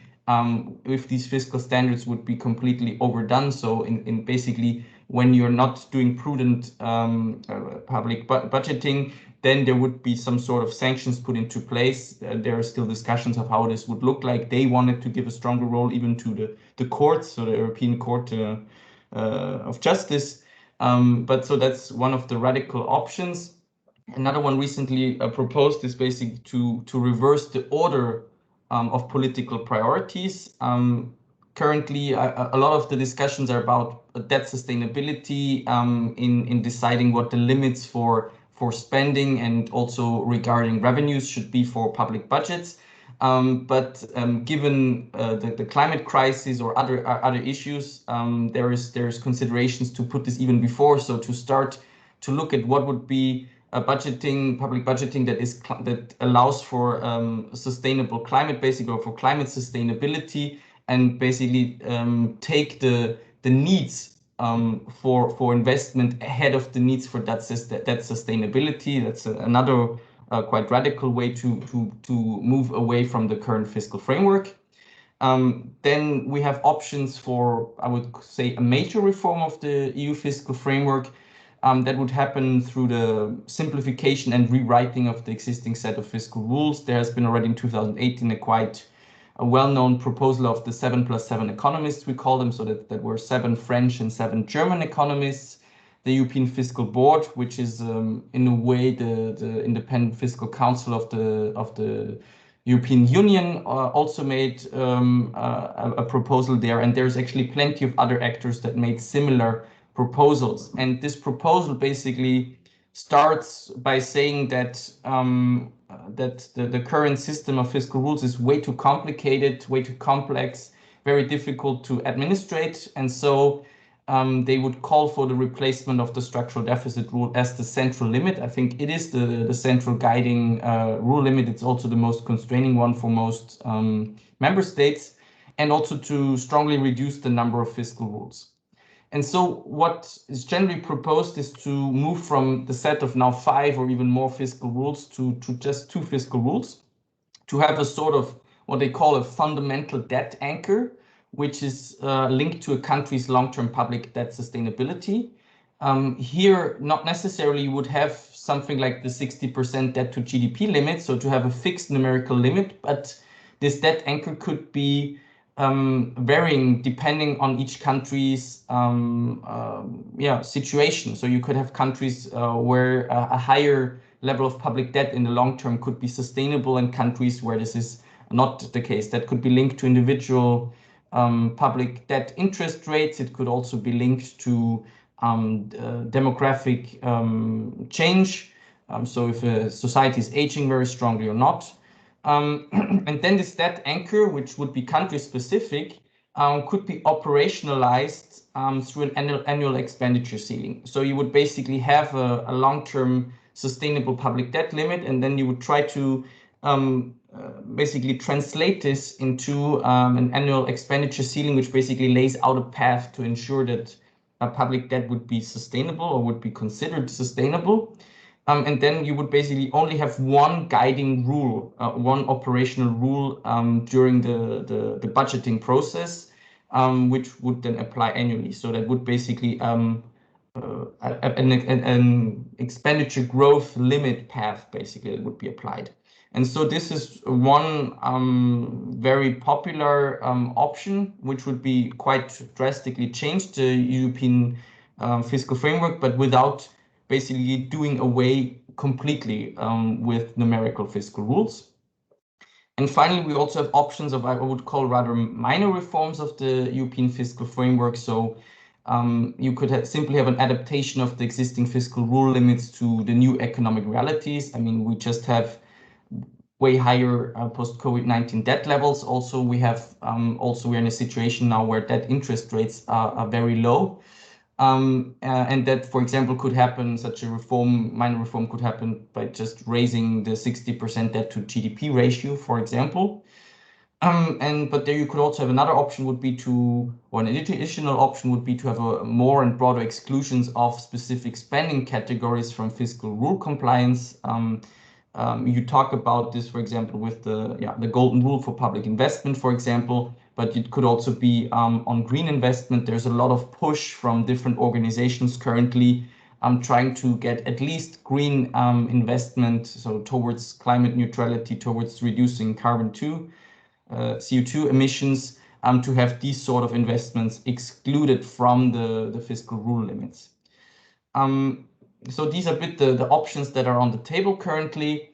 if these fiscal standards would be completely overdone. So in basically, when you're not doing prudent public budgeting, then there would be some sort of sanctions put into place. There are still discussions of how this would look like. They wanted to give a stronger role even to the courts, so the European Court of Justice. But so that's one of the radical options. Another one recently proposed is basically to reverse the order of political priorities. Currently, a lot of the discussions are about debt sustainability in deciding what the limits for spending and also regarding revenues should be for public budgets. But given the climate crisis or other issues, there's considerations to put this even before. So to start to look at what would be a public budgeting that allows for sustainable climate, basically, or for climate sustainability, and basically take the needs for investment ahead of the needs for that sustainability. That's another quite radical way to move away from the current fiscal framework. Then we have options for, I would say, a major reform of the EU fiscal framework that would happen through the simplification and rewriting of the existing set of fiscal rules. There has been already in 2018 a well-known proposal of the 7+7 economists, we call them, so that were 7 French and 7 German economists. The European Fiscal Board, which is in a way the independent fiscal council of the European Union, also made a proposal there, and there's actually plenty of other actors that made similar proposals. And this proposal basically starts by saying that the current system of fiscal rules is way too complicated, way too complex, very difficult to administrate, and so they would call for the replacement of the structural deficit rule as the central limit. I think it is the central guiding rule limit. It's also the most constraining one for most member states, and also to strongly reduce the number of fiscal rules. And so what is generally proposed is to move from the set of now 5 or even more fiscal rules to just 2 fiscal rules, to have a sort of what they call a fundamental debt anchor, which is linked to a country's long-term public debt sustainability. Here, not necessarily you would have something like the 60% debt to GDP limit, so to have a fixed numerical limit, but this debt anchor could be varying depending on each country's situation. So you could have countries where a higher level of public debt in the long term could be sustainable, and countries where this is not the case. That could be linked to individual public debt interest rates. It could also be linked to demographic change. So if a society is aging very strongly or not. And then this debt anchor, which would be country specific, could be operationalized through an annual expenditure ceiling. So you would basically have a long-term sustainable public debt limit, and then you would try to basically translate this into an annual expenditure ceiling, which basically lays out a path to ensure that public debt would be sustainable or would be considered sustainable. And then you would basically only have one guiding rule, one operational rule during the budgeting process. which would then apply annually. So that would basically an expenditure growth limit path basically that would be applied. And so this is one very popular option, which would be quite drastically change the European fiscal framework, but without basically doing away completely with numerical fiscal rules. And finally, we also have options of, I would call rather minor reforms of the European fiscal framework. So you could simply have an adaptation of the existing fiscal rule limits to the new economic realities. I mean, we just have way higher post-COVID-19 debt levels. Also, we're in a situation now where debt interest rates are very low. And that, for example, could happen, such a minor reform could happen by just raising the 60% debt to GDP ratio, for example. But there you could also have another option would be or an additional option would be to have a more and broader exclusions of specific spending categories from fiscal rule compliance. You talk about this, for example, with the golden rule for public investment, for example, but it could also be on green investment. There's a lot of push from different organizations currently trying to get at least green investment, so towards climate neutrality, towards reducing CO2 emissions, to have these sort of investments excluded from the fiscal rule limits. So these are a bit the options that are on the table currently.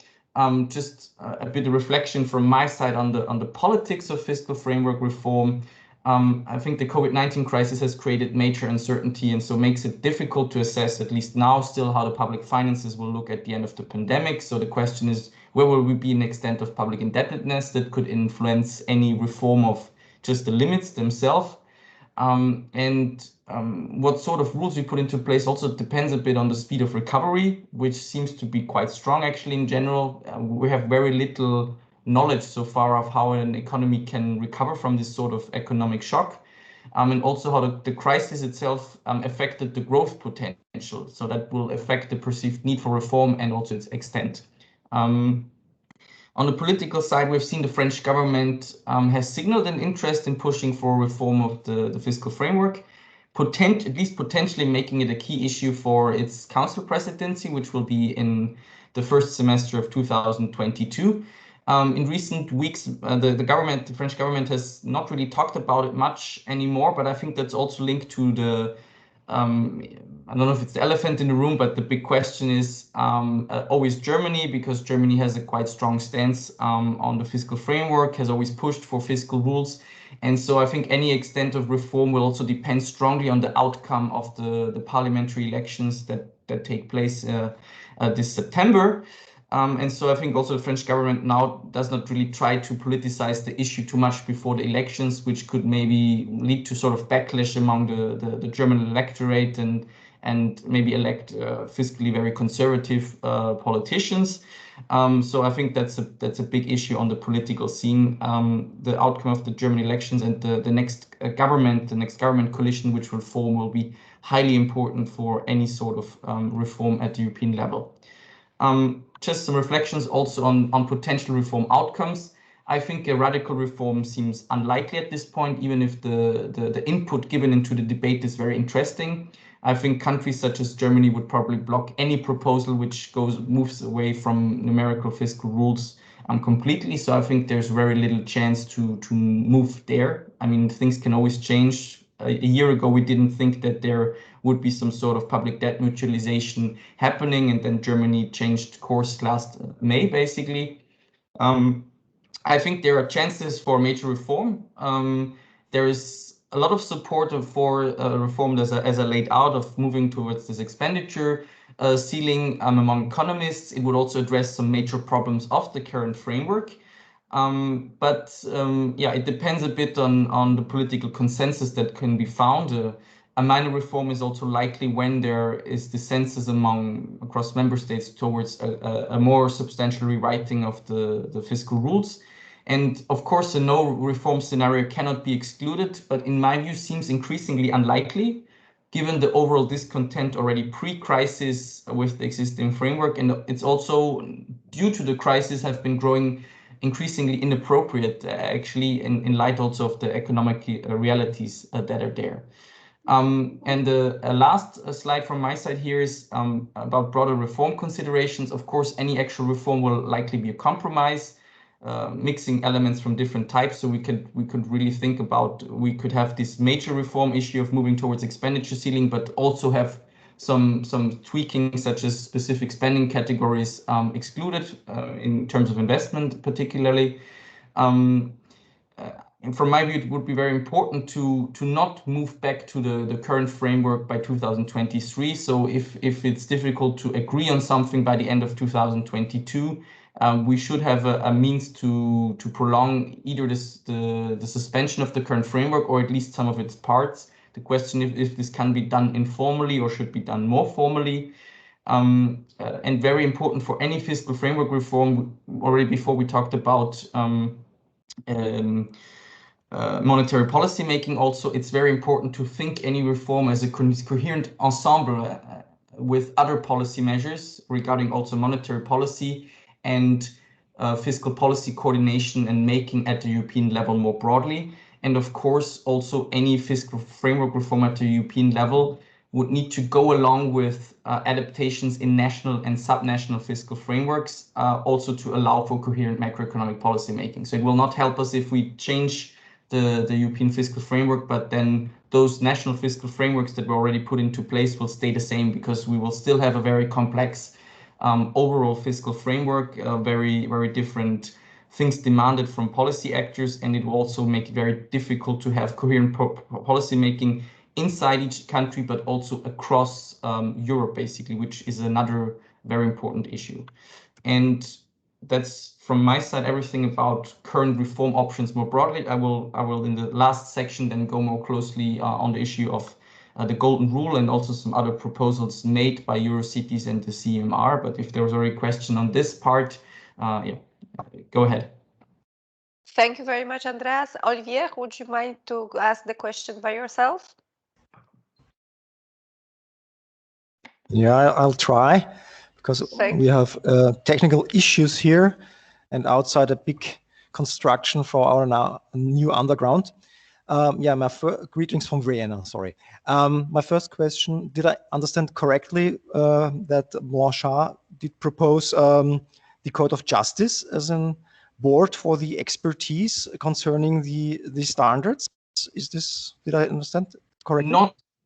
Just a bit of reflection from my side on the politics of fiscal framework reform. I think the COVID-19 crisis has created major uncertainty, and so makes it difficult to assess, at least now still, how the public finances will look at the end of the pandemic. So the question is, where will we be in the extent of public indebtedness that could influence any reform of just the limits themselves? What sort of rules we put into place also depends a bit on the speed of recovery, which seems to be quite strong actually in general. We have very little knowledge so far of how an economy can recover from this sort of economic shock, and also how the crisis itself affected the growth potential. So that will affect the perceived need for reform and also its extent. On the political side, we've seen the French government has signaled an interest in pushing for reform of the fiscal framework, at least potentially making it a key issue for its council presidency, which will be in the first semester of 2022. In recent weeks, the French government has not really talked about it much anymore, but I think that's also linked to the I don't know if it's the elephant in the room, but the big question is always Germany, because Germany has a quite strong stance on the fiscal framework, has always pushed for fiscal rules. And so I think any extent of reform will also depend strongly on the outcome of the parliamentary elections that take place this September. And so I think also the French government now does not really try to politicize the issue too much before the elections, which could maybe lead to sort of backlash among the German electorate and maybe elect fiscally very conservative politicians. So I think that's a big issue on the political scene. The outcome of the German elections and the next government coalition which will form will be highly important for any sort of reform at the European level. Just some reflections also on potential reform outcomes. I think a radical reform seems unlikely at this point, even if the input given into the debate is very interesting. I think countries such as Germany would probably block any proposal which moves away from numerical fiscal rules completely. So I think there's very little chance to move there. I mean, things can always change. A year ago, we didn't think that there would be some sort of public debt mutualization happening, and then Germany changed course last May, basically. I think there are chances for major reform. There is a lot of support for reform as I laid out of moving towards this expenditure ceiling among economists. It would also address some major problems of the current framework. Yeah, it depends a bit on the political consensus that can be found. A minor reform is also likely when there is dissensus across member states towards a more substantial rewriting of the fiscal rules. And of course, a no reform scenario cannot be excluded, but in my view seems increasingly unlikely, given the overall discontent already pre-crisis with the existing framework. And it's also due to the crisis have been growing increasingly inappropriate, actually, in light also of the economic realities that are there. And the last slide from my side here is about broader reform considerations. Of course, any actual reform will likely be a compromise, mixing elements from different types. So we could really think about, we could have this major reform issue of moving towards expenditure ceiling, but also have some tweaking, such as specific spending categories excluded in terms of investment, particularly. And from my view, it would be very important to not move back to the current framework by 2023. So if it's difficult to agree on something by the end of 2022, we should have a means to prolong either the suspension of the current framework or at least some of its parts. The question if this can be done informally or should be done more formally. And very important for any fiscal framework reform, already before we talked about monetary policy making, also it's very important to think any reform as a coherent ensemble with other policy measures regarding also monetary policy and fiscal policy coordination and making at the European level more broadly. And of course, also any fiscal framework reform at the European level would need to go along with adaptations in national and subnational fiscal frameworks, also to allow for coherent macroeconomic policy making. So it will not help us if we change the European fiscal framework, but then those national fiscal frameworks that were already put into place will stay the same, because we will still have a very complex overall fiscal framework, very, very different things demanded from policy actors, and it will also make it very difficult to have coherent policy making inside each country, but also across Europe, basically, which is another very important issue. And that's from my side everything about current reform options more broadly. I will in the last section then go more closely on the issue of the golden rule and also some other proposals made by Eurocities and the CEMR. But if there was already a question on this part, yeah, go ahead. Thank you very much, Andreas. Olivier, would you mind to ask the question by yourself? Yeah, I'll try, because we have technical issues here and outside a big construction for our new underground. Yeah, greetings from Vienna, sorry. My first question, did I understand correctly that Blanchard did propose the Court of Justice as a board for the expertise concerning the standards? Is this, did I understand correctly?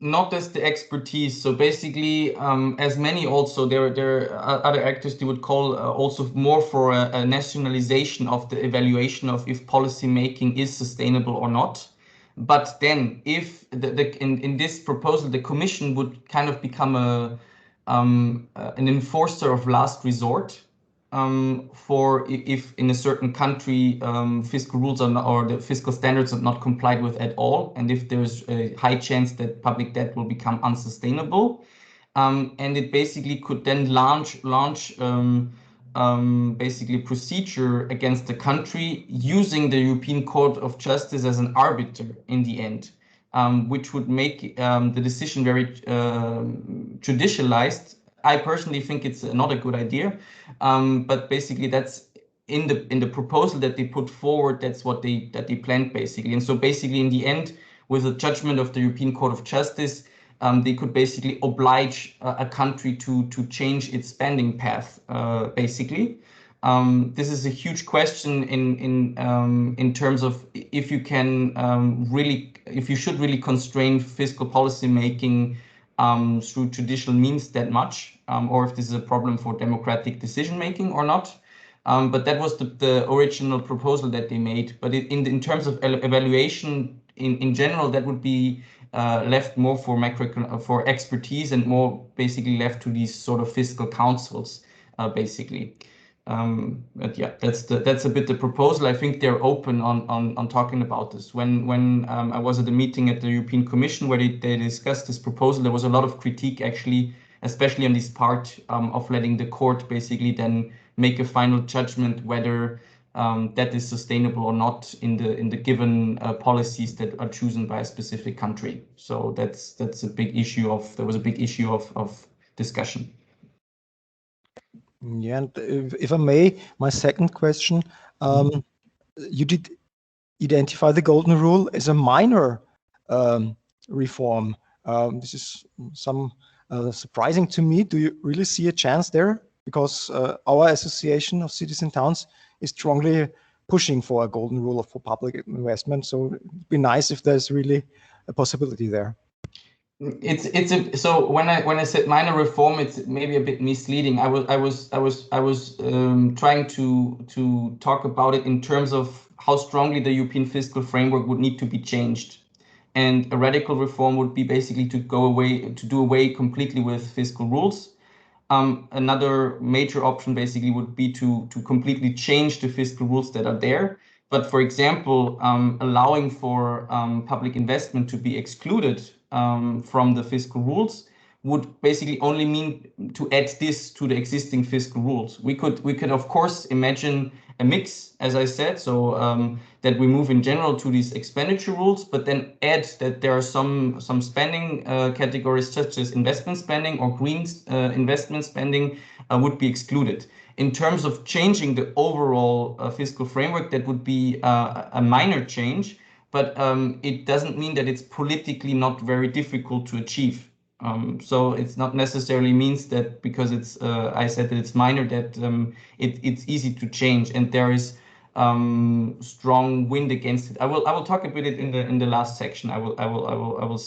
Not as the expertise. So basically, as many also, there are other actors they would call also more for a nationalization of the evaluation of if policy making is sustainable or not. But then if in this proposal, the Commission would kind of become an enforcer of last resort for if in a certain country fiscal rules are not, or the fiscal standards are not complied with at all, and if there's a high chance that public debt will become unsustainable, and it basically could then launch basically a procedure against the country using the European Court of Justice as an arbiter in the end, which would make the decision very judicialized. I personally think it's not a good idea, but basically that's in the proposal that they put forward. That's what they planned basically. And so basically in the end, with a judgment of the European Court of Justice, they could basically oblige a country to change its spending path, basically. This is a huge question in terms of if you can if you should really constrain fiscal policy making through judicial means that much, or if this is a problem for democratic decision making or not. But that was the original proposal that they made. But in terms of evaluation in general, that would be left more for expertise and more basically left to these sort of fiscal councils, basically. But yeah, that's a bit the proposal. I think they're open on talking about this. When I was at a meeting at the European Commission where they discussed this proposal, there was a lot of critique actually, especially on this part of letting the court basically then make a final judgment whether that is sustainable or not in the given policies that are chosen by a specific country. So that's a big issue there was a big issue of discussion. Yeah, and if I may, my second question, you did identify the golden rule as a minor reform. This is some surprising to me. Do you really see a chance there? Because our Association of Cities and Towns is strongly pushing for a golden rule for public investment. So it'd be nice if there's really a possibility there. So when I said minor reform, it's maybe a bit misleading. I was trying to talk about it in terms of how strongly the European fiscal framework would need to be changed, and a radical reform would be basically to do away completely with fiscal rules. Another major option basically would be to completely change the fiscal rules that are there. But for example, allowing for public investment to be excluded from the fiscal rules would basically only mean to add this to the existing fiscal rules. We could of course imagine a mix, as I said, so that we move in general to these expenditure rules, but then add that there are some spending categories such as investment spending or green investment spending would be excluded. In terms of changing the overall fiscal framework, that would be a minor change, but it doesn't mean that it's politically not very difficult to achieve. So it's not necessarily means that because it's I said that it's minor that it's easy to change, and there is strong wind against it. I will talk a bit in the last section. I will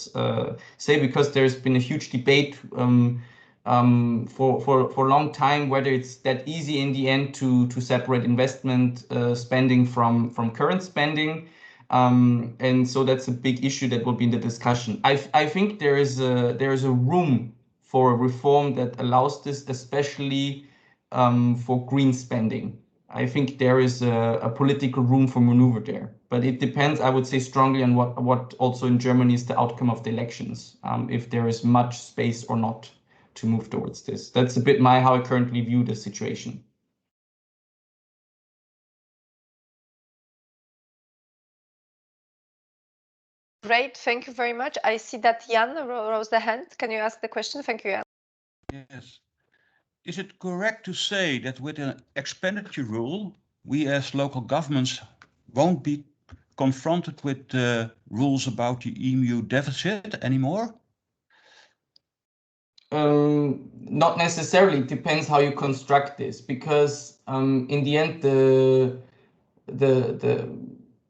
say, because there's been a huge debate for a long time whether it's that easy in the end to separate investment spending from current spending. And so that's a big issue that will be in the discussion. I think there is a room for a reform that allows this, especially for green spending. I think there is a political room for maneuver there, but it depends, I would say, strongly on what also in Germany is the outcome of the elections, if there is much space or not to move towards this. That's a bit how I currently view the situation. Great, thank you very much. I see that Jan rose the hand. Can you ask the question? Thank you, Jan. Yes. Is it correct to say that with an expenditure rule, we as local governments won't be confronted with rules about the EMU deficit anymore? Not necessarily. It depends how you construct this, because in the end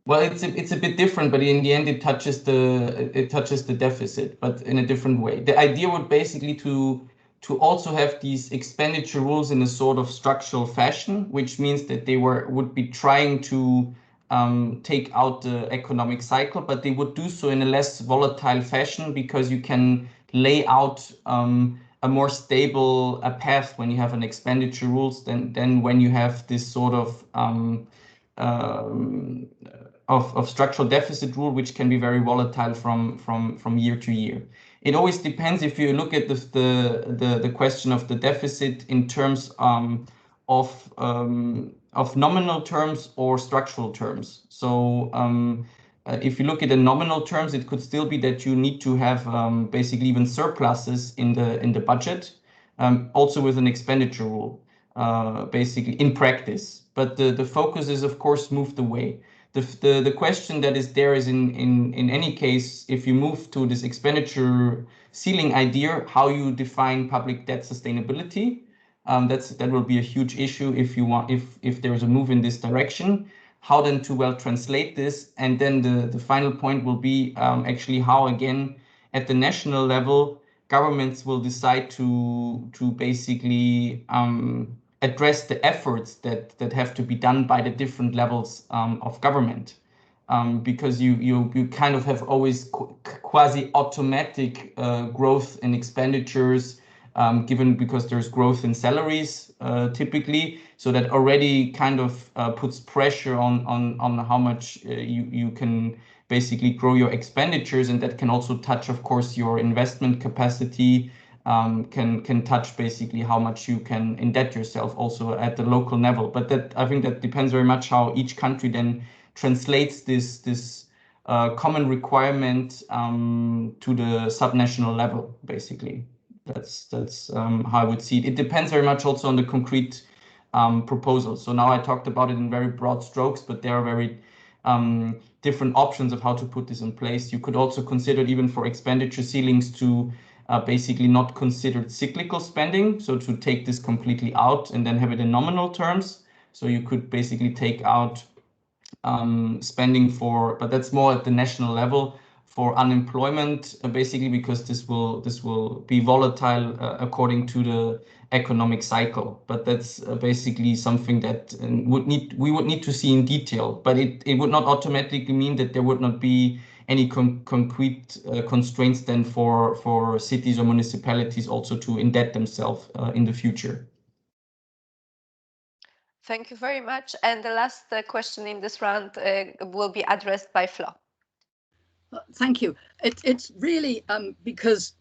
well, it's a bit different, but in the end it touches the deficit, but in a different way. The idea would basically to also have these expenditure rules in a sort of structural fashion, which means that they would be trying to take out the economic cycle, but they would do so in a less volatile fashion, because you can lay out a more stable path when you have an expenditure rules than when you have this sort of structural deficit rule, which can be very volatile from year to year. It always depends if you look at the question of the deficit in terms of nominal terms or structural terms. So if you look at the nominal terms, it could still be that you need to have basically even surpluses in the budget, also with an expenditure rule, basically in practice. But the focus is, of course, moved away. The question that is there is in any case, if you move to this expenditure ceiling idea, how you define public debt sustainability. That will be a huge issue if there is a move in this direction. How then to well translate this, and then the final point will be actually how, again, at the national level, governments will decide to basically address the efforts that have to be done by the different levels of government, because you kind of have always quasi automatic growth in expenditures, given because there's growth in salaries typically, so that already kind of puts pressure on how much you can basically grow your expenditures, and that can also touch, of course, your investment capacity. Can touch basically how much you can indebt yourself also at the local level. But that, I think, that depends very much how each country then translates this common requirement to the subnational level, basically. That's how I would see it. It depends very much also on the concrete proposals. So now I talked about it in very broad strokes, but there are very different options of how to put this in place. You could also consider, even for expenditure ceilings, to basically not consider cyclical spending, so to take this completely out and then have it in nominal terms. So you could basically take out spending for, but that's more at the national level, for unemployment, basically, because this will be volatile according to the economic cycle. But that's basically something that we would need to see in detail. But it would not automatically mean that there would not be any concrete constraints then for cities or municipalities also to indebt themselves in the future. Thank you very much. And the last question in this round will be addressed by Flo. Thank you. It's really because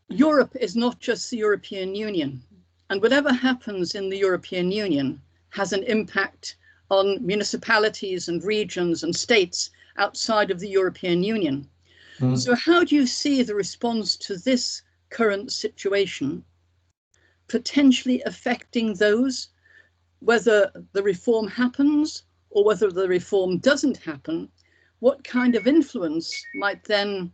Europe is not just the European Union, and whatever happens in the European Union has an impact on municipalities and regions and states outside of the European Union. So how do you see the response to this current situation potentially affecting those, whether the reform happens or whether the reform doesn't happen? What kind of influence might then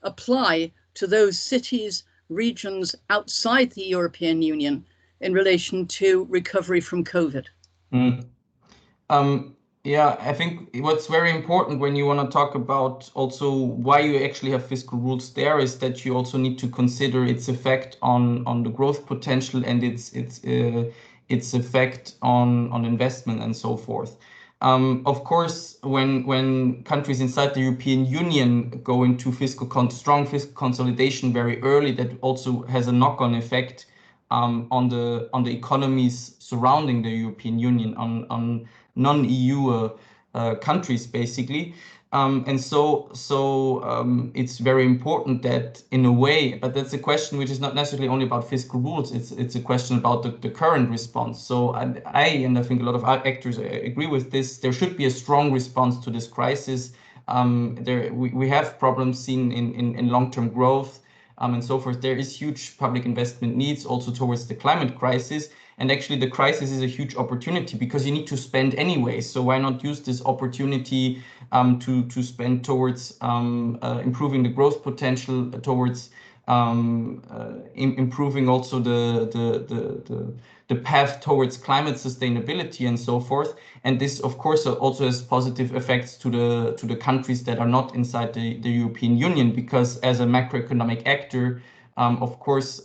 apply to those cities, regions outside the European Union in relation to recovery from COVID? Yeah, I think what's very important when you want to talk about also why you actually have fiscal rules there is that you also need to consider its effect on the growth potential and its effect on investment and so forth. Of course, when countries inside the European Union go into strong fiscal consolidation very early, that also has a knock-on effect on the economies surrounding the European Union, on non-EU countries, basically. And so it's very important that, in a way, but that's a question which is not necessarily only about fiscal rules, it's a question about the current response. So I think a lot of actors agree with this. There should be a strong response to this crisis. We have problems seen in long-term growth and so forth. There is huge public investment needs also towards the climate crisis. And actually, the crisis is a huge opportunity because you need to spend anyway. So why not use this opportunity to spend towards improving the growth potential, towards improving also the path towards climate sustainability and so forth. And this, of course, also has positive effects to the countries that are not inside the European Union, because as a macroeconomic actor, of course,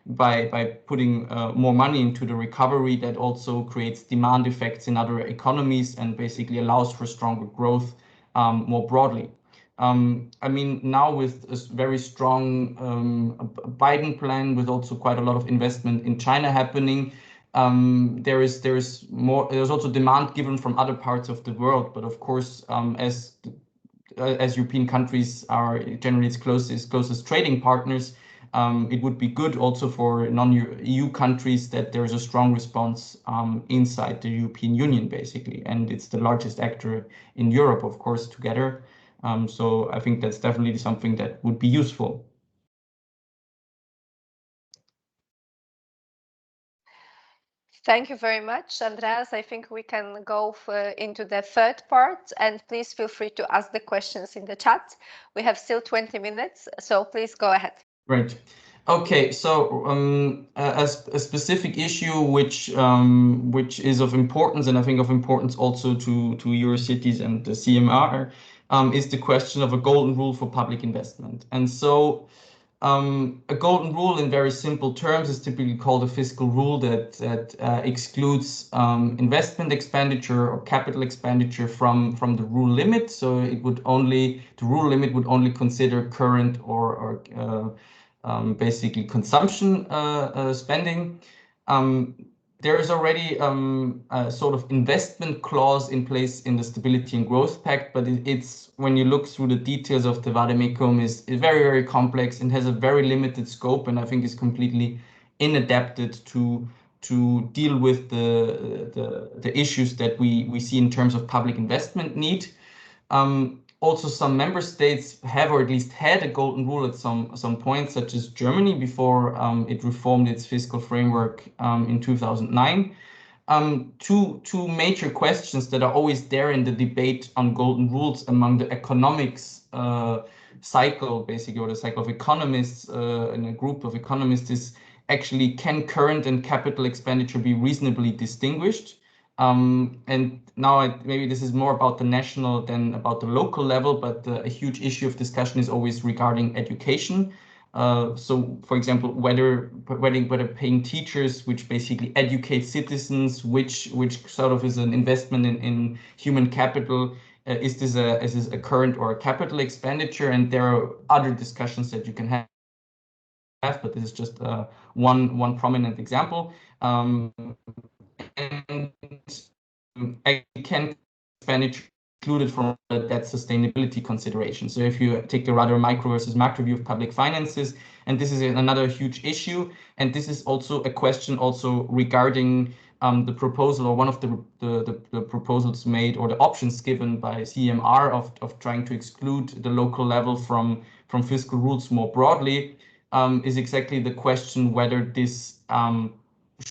by putting more money into the recovery, that also creates demand effects in other economies and basically allows for stronger growth more broadly. I mean, now with a very strong Biden plan, with also quite a lot of investment in China happening, there's also demand given from other parts of the world. But of course, as European countries are generally its closest trading partners, it would be good also for non-EU countries that there is a strong response inside the European Union, basically. And it's the largest actor in Europe, of course, together. So I think that's definitely something that would be useful. Thank you very much, Andreas. I think we can go into the third part, and please feel free to ask the questions in the chat. We have still 20 minutes, so please go ahead. Right. Okay, so a specific issue which is of importance, and I think of importance also to Eurocities and the CEMR, is the question of a golden rule for public investment. And so a golden rule, in very simple terms, is typically called a fiscal rule that excludes investment expenditure or capital expenditure from the rule limit. So the rule limit would only consider current or basically consumption spending. There is already a sort of investment clause in place in the Stability and Growth Pact, but it's, when you look through the details of the vademecum, is very, very complex and has a very limited scope, and I think is completely inadapted to deal with the issues that we see in terms of public investment need. Also, some member states have, or at least had, a golden rule at some point, such as Germany before it reformed its fiscal framework in 2009. Two major questions that are always there in the debate on golden rules among the economics cycle, basically, or the cycle of economists in a group of economists, is actually, can current and capital expenditure be reasonably distinguished? And now maybe this is more about the national than about the local level, but a huge issue of discussion is always regarding education. So, for example, whether paying teachers, which basically educate citizens, which sort of is an investment in human capital, is this a current or a capital expenditure? And there are other discussions that you can have, but this is just one prominent example. And can expenditure included from that sustainability consideration. So if you take the rather micro versus macro view of public finances, and this is another huge issue, and this is also a question also regarding the proposal, or one of the proposals made, or the options given by CEMR of trying to exclude the local level from fiscal rules more broadly, is exactly the question whether this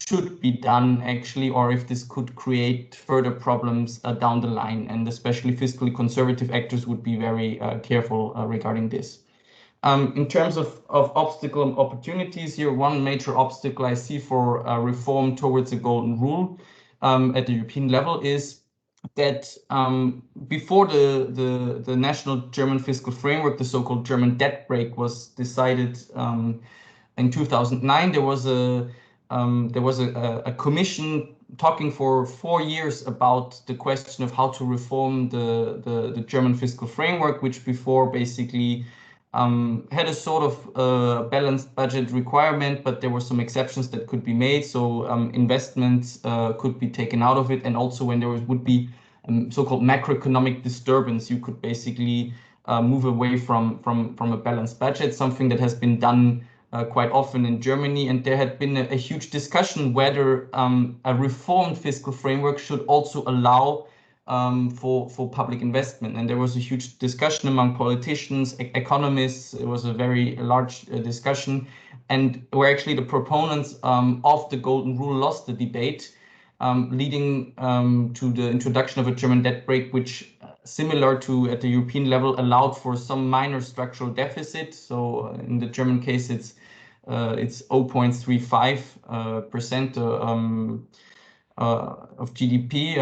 should be done actually, or if this could create further problems down the line, and especially fiscally conservative actors would be very careful regarding this. In terms of obstacle and opportunities here, one major obstacle I see for reform towards a golden rule at the European level is that before the national German fiscal framework, the so-called German debt brake, was decided in 2009, there was a commission talking for 4 years about the question of how to reform the German fiscal framework, which before basically had a sort of balanced budget requirement, but there were some exceptions that could be made. So investments could be taken out of it, and also when there would be so-called macroeconomic disturbance, you could basically move away from a balanced budget, something that has been done quite often in Germany. And there had been a huge discussion whether a reformed fiscal framework should also allow for public investment. And there was a huge discussion among politicians, economists. It was a very large discussion, and where actually the proponents of the golden rule lost the debate, leading to the introduction of a German debt brake, which, similar to at the European level, allowed for some minor structural deficit. So in the German case, it's 0.35% of GDP,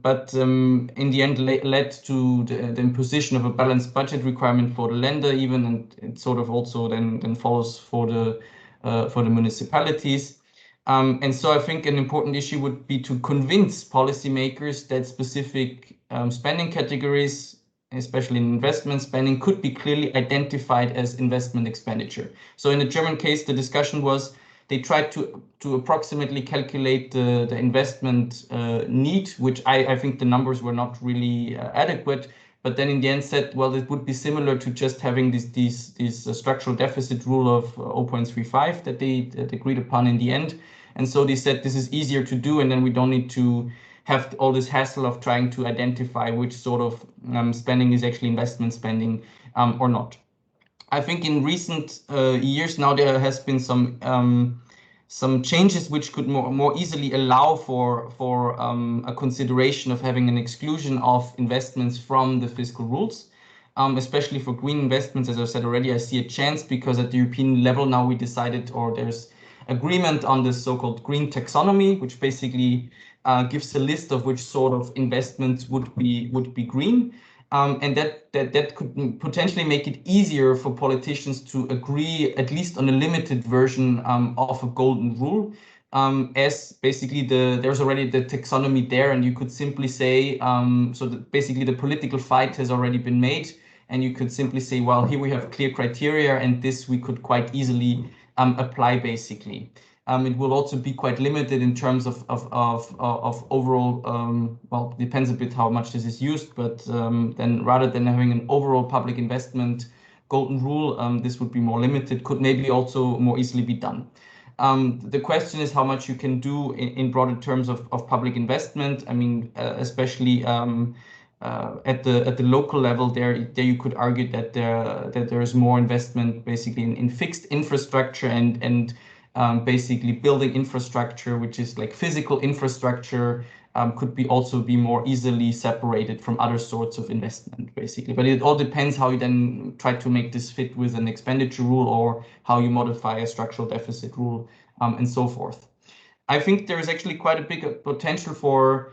but in the end led to the imposition of a balanced budget requirement for the Länder even, and it sort of also then follows for the municipalities. And so I think an important issue would be to convince policymakers that specific spending categories, especially in investment spending, could be clearly identified as investment expenditure. So in the German case, the discussion was they tried to approximately calculate the investment need, which I think the numbers were not really adequate. But then in the end said, well, it would be similar to just having this structural deficit rule of 0.35 that they agreed upon in the end. And so they said this is easier to do, and then we don't need to have all this hassle of trying to identify which sort of spending is actually investment spending or not. I think in recent years now there has been some changes which could more easily allow for a consideration of having an exclusion of investments from the fiscal rules, especially for green investments. As I said already, I see a chance because at the European level now we decided, or there's agreement on this so-called green taxonomy, which basically gives a list of which sort of investments would be green. And that could potentially make it easier for politicians to agree, at least on a limited version of a golden rule, as basically there's already the taxonomy there, and you could simply say, so that basically the political fight has already been made, and you could simply say, well, here we have clear criteria, and this we could quite easily apply basically. It will also be quite limited in terms of overall, well, depends a bit how much this is used, but then rather than having an overall public investment golden rule, this would be more limited, could maybe also more easily be done. The question is how much you can do in broader terms of public investment. I mean, especially at the local level, there you could argue that there is more investment basically in fixed infrastructure and basically building infrastructure, which is like physical infrastructure, could also be more easily separated from other sorts of investment, basically. But it all depends how you then try to make this fit with an expenditure rule or how you modify a structural deficit rule, and so forth. I think there is actually quite a big potential for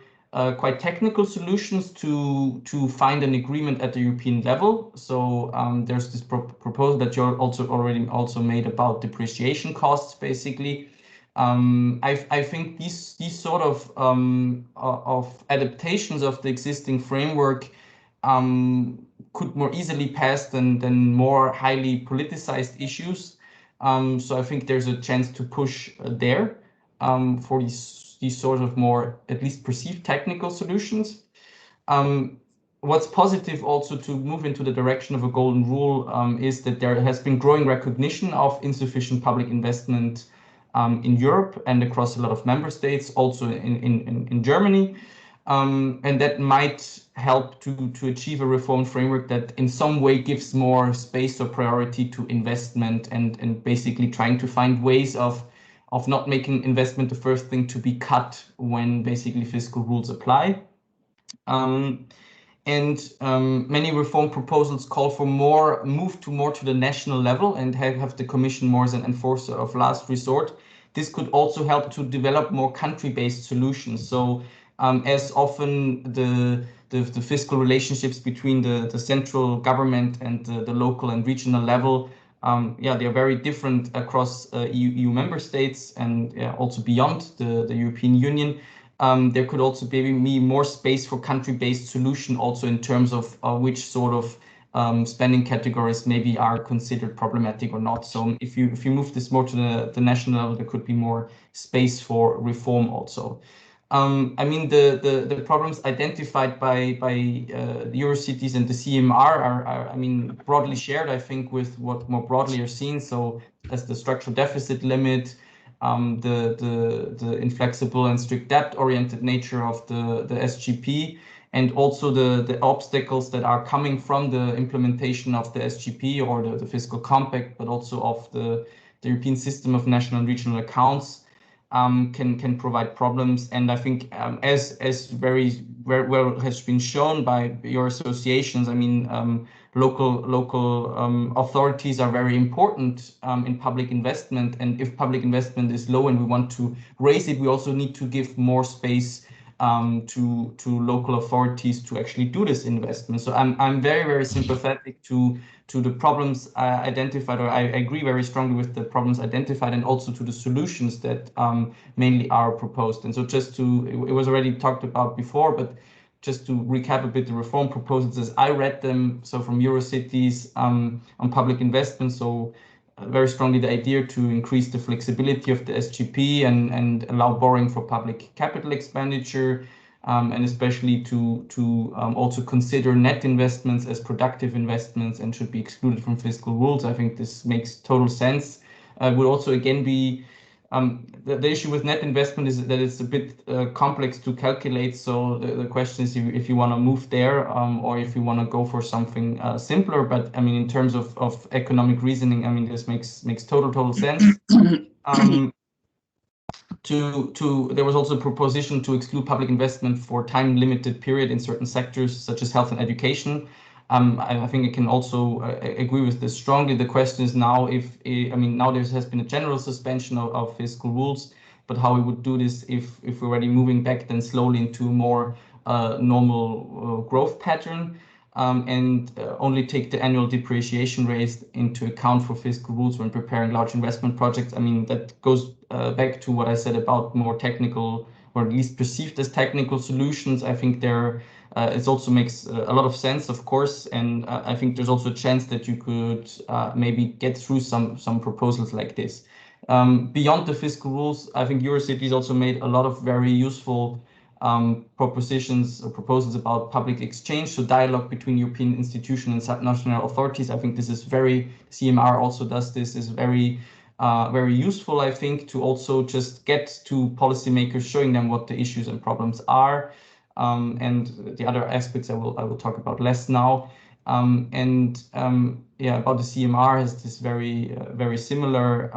quite technical solutions to find an agreement at the European level. So there's this proposal that you're also made about depreciation costs, basically. I think these sort of adaptations of the existing framework could more easily pass than more highly politicized issues. So I think there's a chance to push there for these sort of more at least perceived technical solutions. What's positive also to move into the direction of a golden rule is that there has been growing recognition of insufficient public investment in Europe and across a lot of member states, also in Germany. And that might help to achieve a reform framework that in some way gives more space or priority to investment and basically trying to find ways of not making investment the first thing to be cut when basically fiscal rules apply. Many reform proposals call for move to the national level and have the Commission more as an enforcer of last resort. This could also help to develop more country-based solutions. So as often the fiscal relationships between the central government and the local and regional level, they are very different across EU member states and also beyond the European Union. There could also be more space for country-based solution, also in terms of which sort of spending categories maybe are considered problematic or not. So if you move this more to the national level, there could be more space for reform also. I mean, the problems identified by the Eurocities and the CEMR are, I mean, broadly shared, I think, with what more broadly are seen. So as the structural deficit limit, the inflexible and strict debt-oriented nature of the SGP, and also the obstacles that are coming from the implementation of the SGP or the fiscal compact, but also of the European system of national and regional accounts, can provide problems. And I think as very well has been shown by your associations, I mean, local authorities are very important in public investment. And if public investment is low and we want to raise it, we also need to give more space to local authorities to actually do this investment. So I'm very sympathetic to the problems identified, or I agree very strongly with the problems identified, and also to the solutions that mainly are proposed. And so it was already talked about before, but just to recap a bit the reform proposals as I read them, so from Eurocities on public investment, so very strongly the idea to increase the flexibility of the SGP and allow borrowing for public capital expenditure, and especially to also consider net investments as productive investments and should be excluded from fiscal rules. I think this makes total sense. Would also again be the issue with net investment is that it's a bit complex to calculate. So the question is if you want to move there or if you want to go for something simpler. But I mean, in terms of economic reasoning, I mean, this makes total sense. There was also a proposition to exclude public investment for time-limited period in certain sectors, such as health and education. I think I can also agree with this strongly. The question is now now there has been a general suspension of fiscal rules, but how we would do this if we're already moving back then slowly into a more normal growth pattern, and only take the annual depreciation rate into account for fiscal rules when preparing large investment projects. I mean, that goes back to what I said about more technical, or at least perceived as technical solutions. I think it also makes a lot of sense, of course, and I think there's also a chance that you could maybe get through some proposals like this. Beyond the fiscal rules, I think Eurocities also made a lot of very useful propositions or proposals about public exchange, so dialogue between European institutions and subnational authorities. I think this is CEMR also does this, is very useful, I think, to also just get to policymakers, showing them what the issues and problems are. and the other aspects I will talk about less now. Yeah, about the CMR has this very similar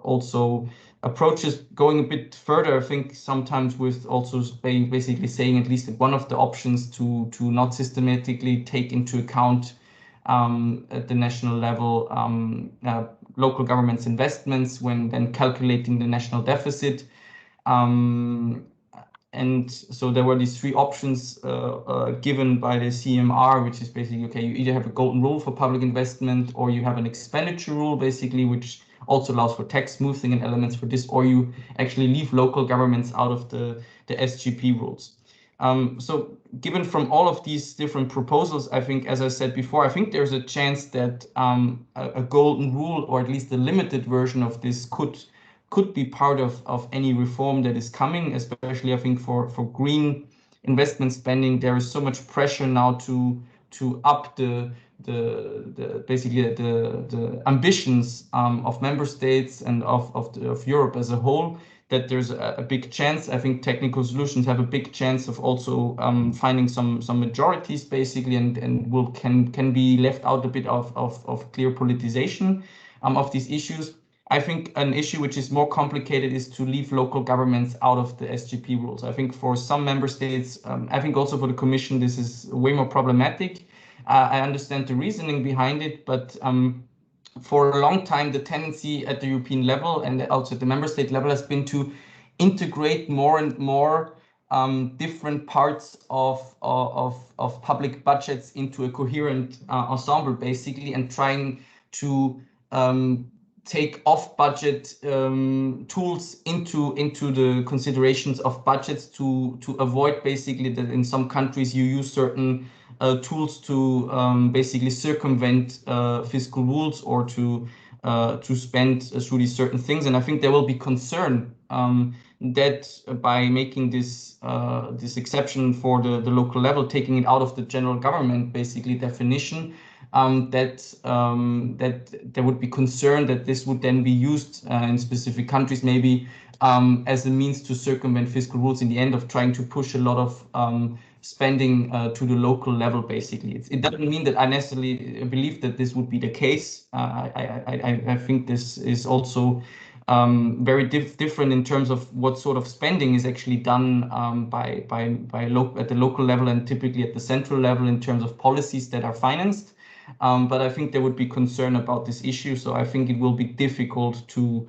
also approaches, going a bit further, I think, sometimes with also basically saying at least that one of the options to not systematically take into account at the national level local governments' investments when then calculating the national deficit. And so there were these three options given by the CEMR, which is basically, okay, you either have a golden rule for public investment, or you have an expenditure rule, basically, which also allows for tax smoothing and elements for this, or you actually leave local governments out of the SGP rules. So given from all of these different proposals, I think, as I said before, I think there's a chance that a golden rule, or at least a limited version of this, could be part of any reform that is coming, especially I think for green investment spending. There is so much pressure now to up the ambitions of member states and of Europe as a whole, that there's a big chance. I think technical solutions have a big chance of also finding some majorities, basically, and can be left out a bit of clear politicization of these issues. I think an issue which is more complicated is to leave local governments out of the SGP rules. I think for some member states, I think also for the Commission, this is way more problematic. I understand the reasoning behind it, but for a long time, the tendency at the European level and also at the member state level has been to integrate more and more different parts of public budgets into a coherent ensemble, basically, and trying to take off-budget tools into the considerations of budgets to avoid, basically, that in some countries you use certain tools to basically circumvent fiscal rules or to spend through these certain things. And I think there will be concern that by making this exception for the local level, taking it out of the general government basically definition, that there would be concern that this would then be used in specific countries, maybe as a means to circumvent fiscal rules in the end of trying to push a lot of spending to the local level, basically. It doesn't mean that I necessarily believe that this would be the case. I think this is also very different in terms of what sort of spending is actually done at the local level and typically at the central level in terms of policies that are financed. But I think there would be concern about this issue. So I think it will be difficult to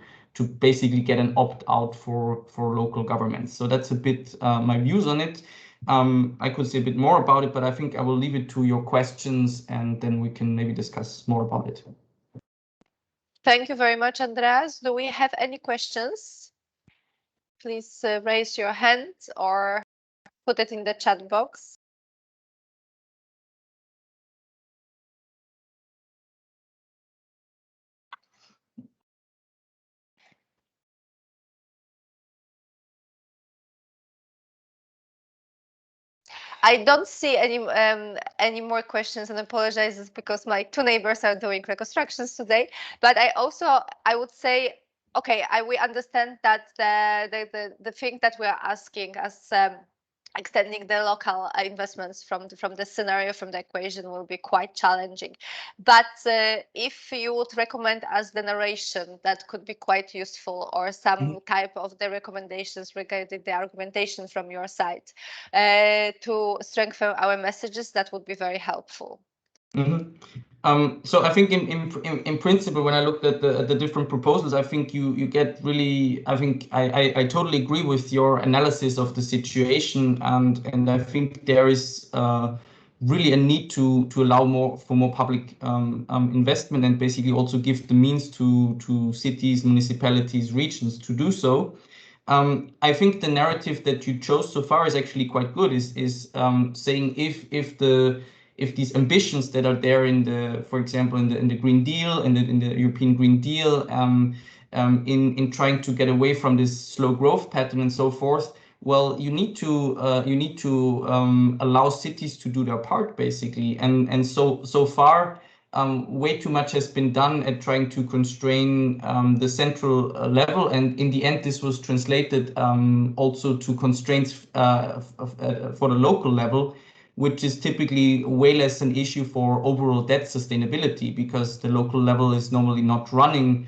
basically get an opt-out for local governments. So that's a bit my views on it. I could say a bit more about it, but I think I will leave it to your questions and then we can maybe discuss more about it. Thank you very much, Andreas. Do we have any questions? Please raise your hand or put it in the chat box. I don't see any more questions, and apologize because my two neighbors are doing reconstructions today. But I would say, okay, we understand that the thing that we are asking as extending the local investments from the scenario, from the equation, will be quite challenging. But if you would recommend us the narration, that could be quite useful, or some type of the recommendations regarding the argumentation from your side to strengthen our messages, that would be very helpful. So I think in principle, when I looked at the different proposals, I think you get really, I think I totally agree with your analysis of the situation, and I think there is really a need to allow more public investment and basically also give the means to cities, municipalities, regions to do so. I think the narrative that you chose so far is actually quite good. Is saying if these ambitions that are there for example, in the Green Deal, in the European Green Deal, in trying to get away from this slow growth pattern and so forth, well, you need to allow cities to do their part, basically. And so far, way too much has been done at trying to constrain the central level, and in the end this was translated also to constraints for the local level, which is typically way less an issue for overall debt sustainability, because the local level is normally not running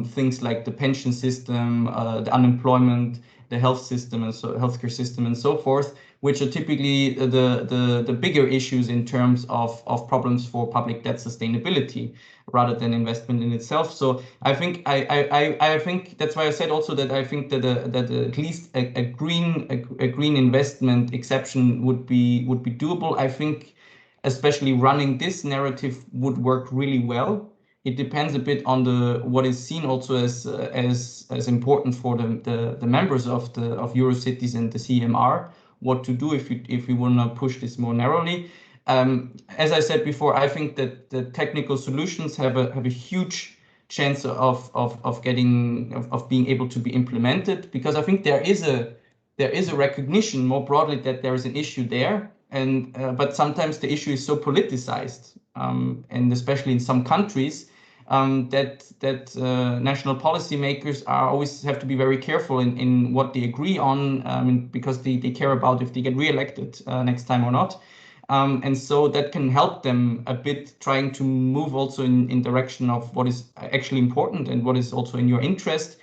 things like the pension system, the unemployment, the health system, and so healthcare system, and so forth, which are typically the bigger issues in terms of problems for public debt sustainability rather than investment in itself. So I think I think that's why I said also that I think that at least a green investment exception would be doable. I think especially running this narrative would work really well. It depends a bit on what is seen also as important for the members of Eurocities and the CEMR, what to do if we want to push this more narrowly. As I said before, I think that the technical solutions have a huge chance of being able to be implemented, because I think there is a recognition more broadly that there is an issue there, and but sometimes the issue is so politicized, and especially in some countries, that national policymakers always have to be very careful in what they agree on, because they care about if they get re-elected next time or not. And so that can help them a bit trying to move also in direction of what is actually important and what is also in your interest,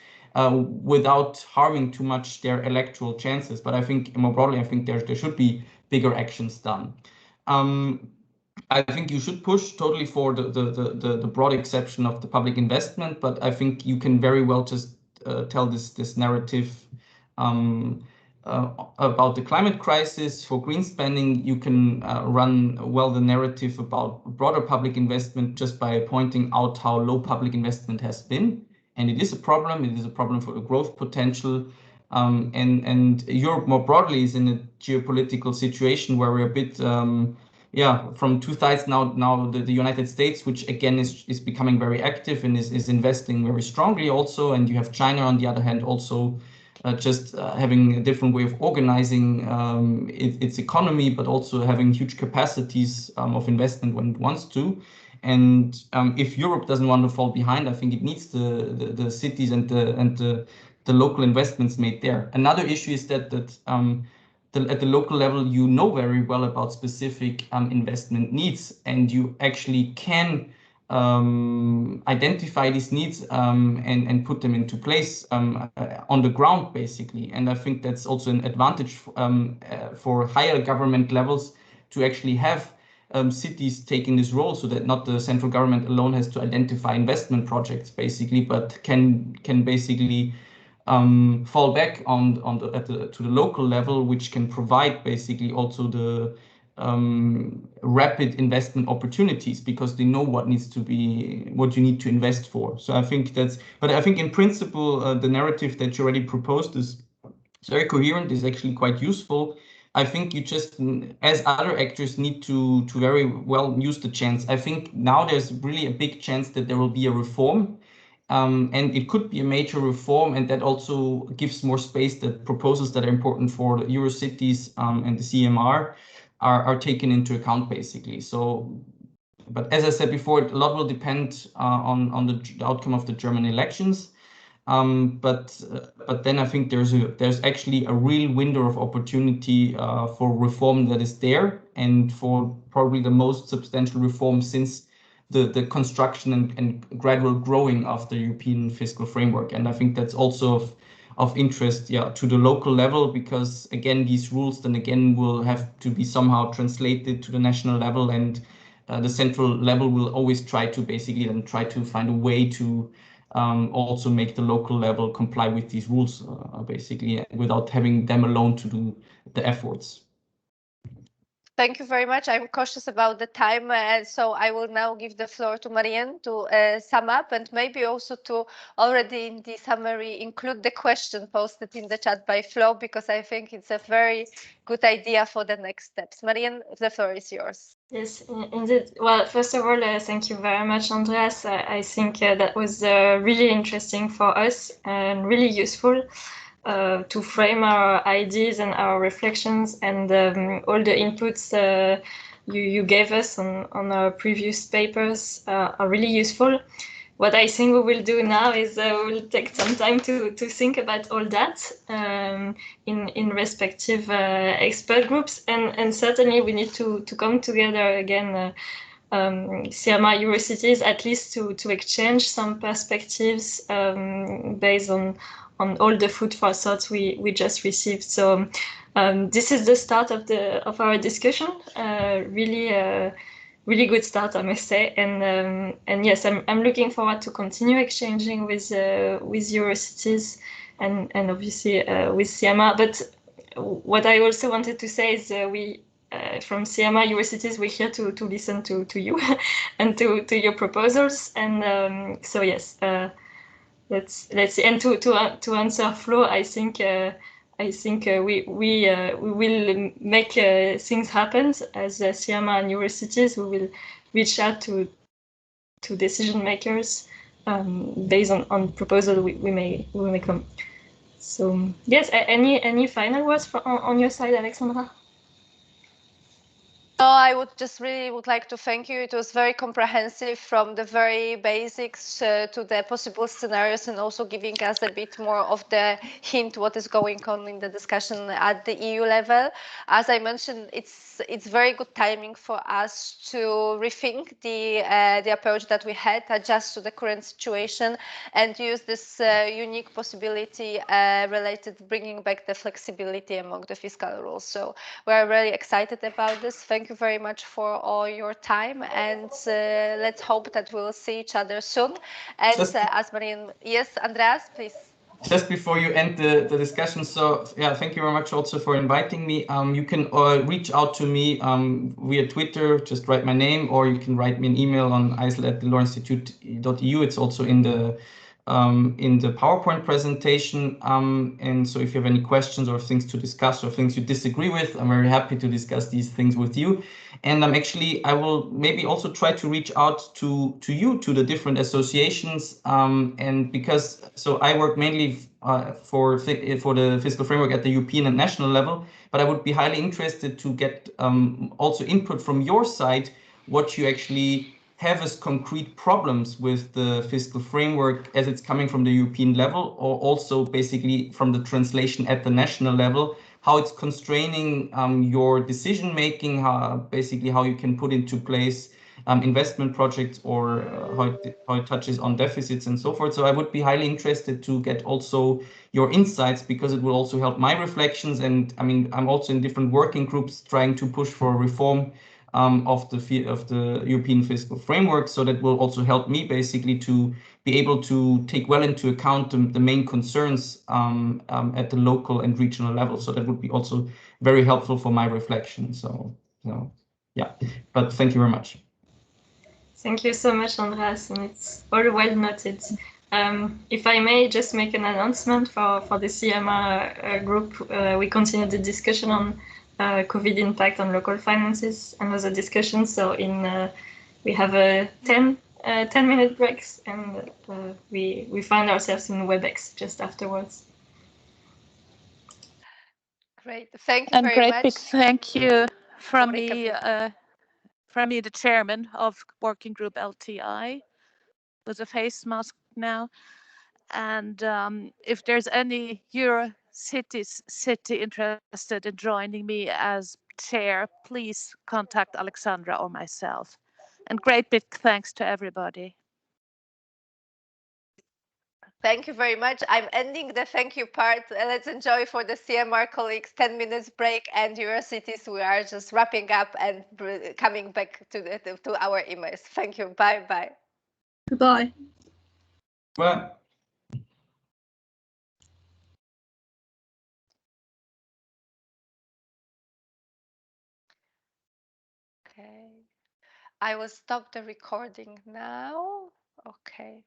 without harming too much their electoral chances. But I think more broadly, I think there should be bigger actions done. I think you should push totally for the broad exception of the public investment, but I think you can very well just tell this narrative about the climate crisis. For green spending, you can run well the narrative about broader public investment just by pointing out how low public investment has been. And it is a problem. It is a problem for the growth potential. And Europe more broadly is in a geopolitical situation where we're a bit, from two sides now the United States, which again is becoming very active and is investing very strongly also. And you have China, on the other hand, also just having a different way of organizing its economy, but also having huge capacities of investment when it wants to. And if Europe doesn't want to fall behind, I think it needs the cities and the local investments made there. Another issue is that at the local level, you know very well about specific investment needs, and you actually can identify these needs and put them into place on the ground, basically. And I think that's also an advantage for higher government levels to actually have cities taking this role, so that not the central government alone has to identify investment projects, basically, but can basically fall back to the local level, which can provide basically also the rapid investment opportunities, because they know what you need to invest for. So I think but I think in principle, the narrative that you already proposed is very coherent, is actually quite useful. I think you just, as other actors, need to very well use the chance. I think now there's really a big chance that there will be a reform, and it could be a major reform, and that also gives more space that proposals that are important for the Eurocities and the CEMR are taken into account, basically. So, but as I said before, a lot will depend on the outcome of the German elections. But then I think there's actually a real window of opportunity for reform that is there, and for probably the most substantial reform since the construction and gradual growing of the European fiscal framework. And I think that's also of interest, to the local level, because again, these rules then again will have to be somehow translated to the national level, and the central level will always try to find a way to also make the local level comply with these rules, basically, without having them alone to do the efforts. Thank you very much. I'm cautious about the time, so I will now give the floor to Marianne to sum up, and maybe also to already in the summary include the question posted in the chat by Flo, because I think it's a very good idea for the next steps. Marianne, the floor is yours. Yes, indeed. Well, first of all, thank you very much, Andreas. I think that was really interesting for us and really useful to frame our ideas and our reflections, and all the inputs you gave us on our previous papers are really useful. What I think we will do now is we'll take some time to think about all that in respective expert groups, and certainly we need to come together again, CEMR Eurocities, at least to exchange some perspectives based on all the food for thought we just received. So this is the start of our discussion. Really good start, I must say, and yes, I'm looking forward to continue exchanging with Eurocities and obviously with CEMR. But what I also wanted to say is we from CEMR Eurocities, we're here to listen to you and to your proposals, and so yes, let's see. And to answer Flo, I think we will make things happen as CEMR and Eurocities. We will reach out to decision makers based on proposal we may come. So yes, any final words on your side, Alexandra? No, I would just really like to thank you. It was very comprehensive, from the very basics to the possible scenarios, and also giving us a bit more of the hint what is going on in the discussion at the EU level. As I mentioned, it's very good timing for us to rethink the approach that we had, adjust to the current situation, and use this unique possibility related bringing back the flexibility among the fiscal rules. So we're really excited about this. Thank you very much for all your time, and let's hope that we'll see each other soon. And as Marian, yes, Andreas, please. Just before you end the discussion, so yeah, thank you very much also for inviting me. You can reach out to me via Twitter, just write my name, or you can write me an email on isla@delawinstitute.eu. It's also in the PowerPoint presentation. And so if you have any questions or things to discuss or things you disagree with, I'm very happy to discuss these things with you. And I will maybe also try to reach out to you, to the different associations. And because, so I work mainly for the fiscal framework at the European and national level, but I would be highly interested to get also input from your side, what you actually have as concrete problems with the fiscal framework as it's coming from the European level, or also basically from the translation at the national level, how it's constraining your decision making, how you can put into place investment projects, or how it touches on deficits and so forth. So I would be highly interested to get also your insights, because it will also help my reflections. And I mean, I'm also in different working groups trying to push for reform of the European fiscal framework. So that will also help me basically to be able to take well into account the main concerns at the local and regional level. So that would be also very helpful for my reflection. So yeah, but thank you very much. Thank you so much, Andreas, and it's all well noted. If I may just make an announcement for the CEMR group, we continue the discussion on COVID impact on local finances and other discussions. So we have a 10-minute breaks, and we find ourselves in WebEx just afterwards. Great, thank you very much. And great big thank you from me, the chairman of Working Group LTI, with a face mask now. And if there's any Eurocities city interested in joining me as chair, please contact Alexandra or myself. And great big thanks to everybody. Thank you very much. I'm ending the thank you part. Let's enjoy for the CEMR colleagues 10 minutes break, and Eurocities, we are just wrapping up and coming back to our emails. Thank you. Bye bye. Goodbye. Bye. Okay, I will stop the recording now. Okay.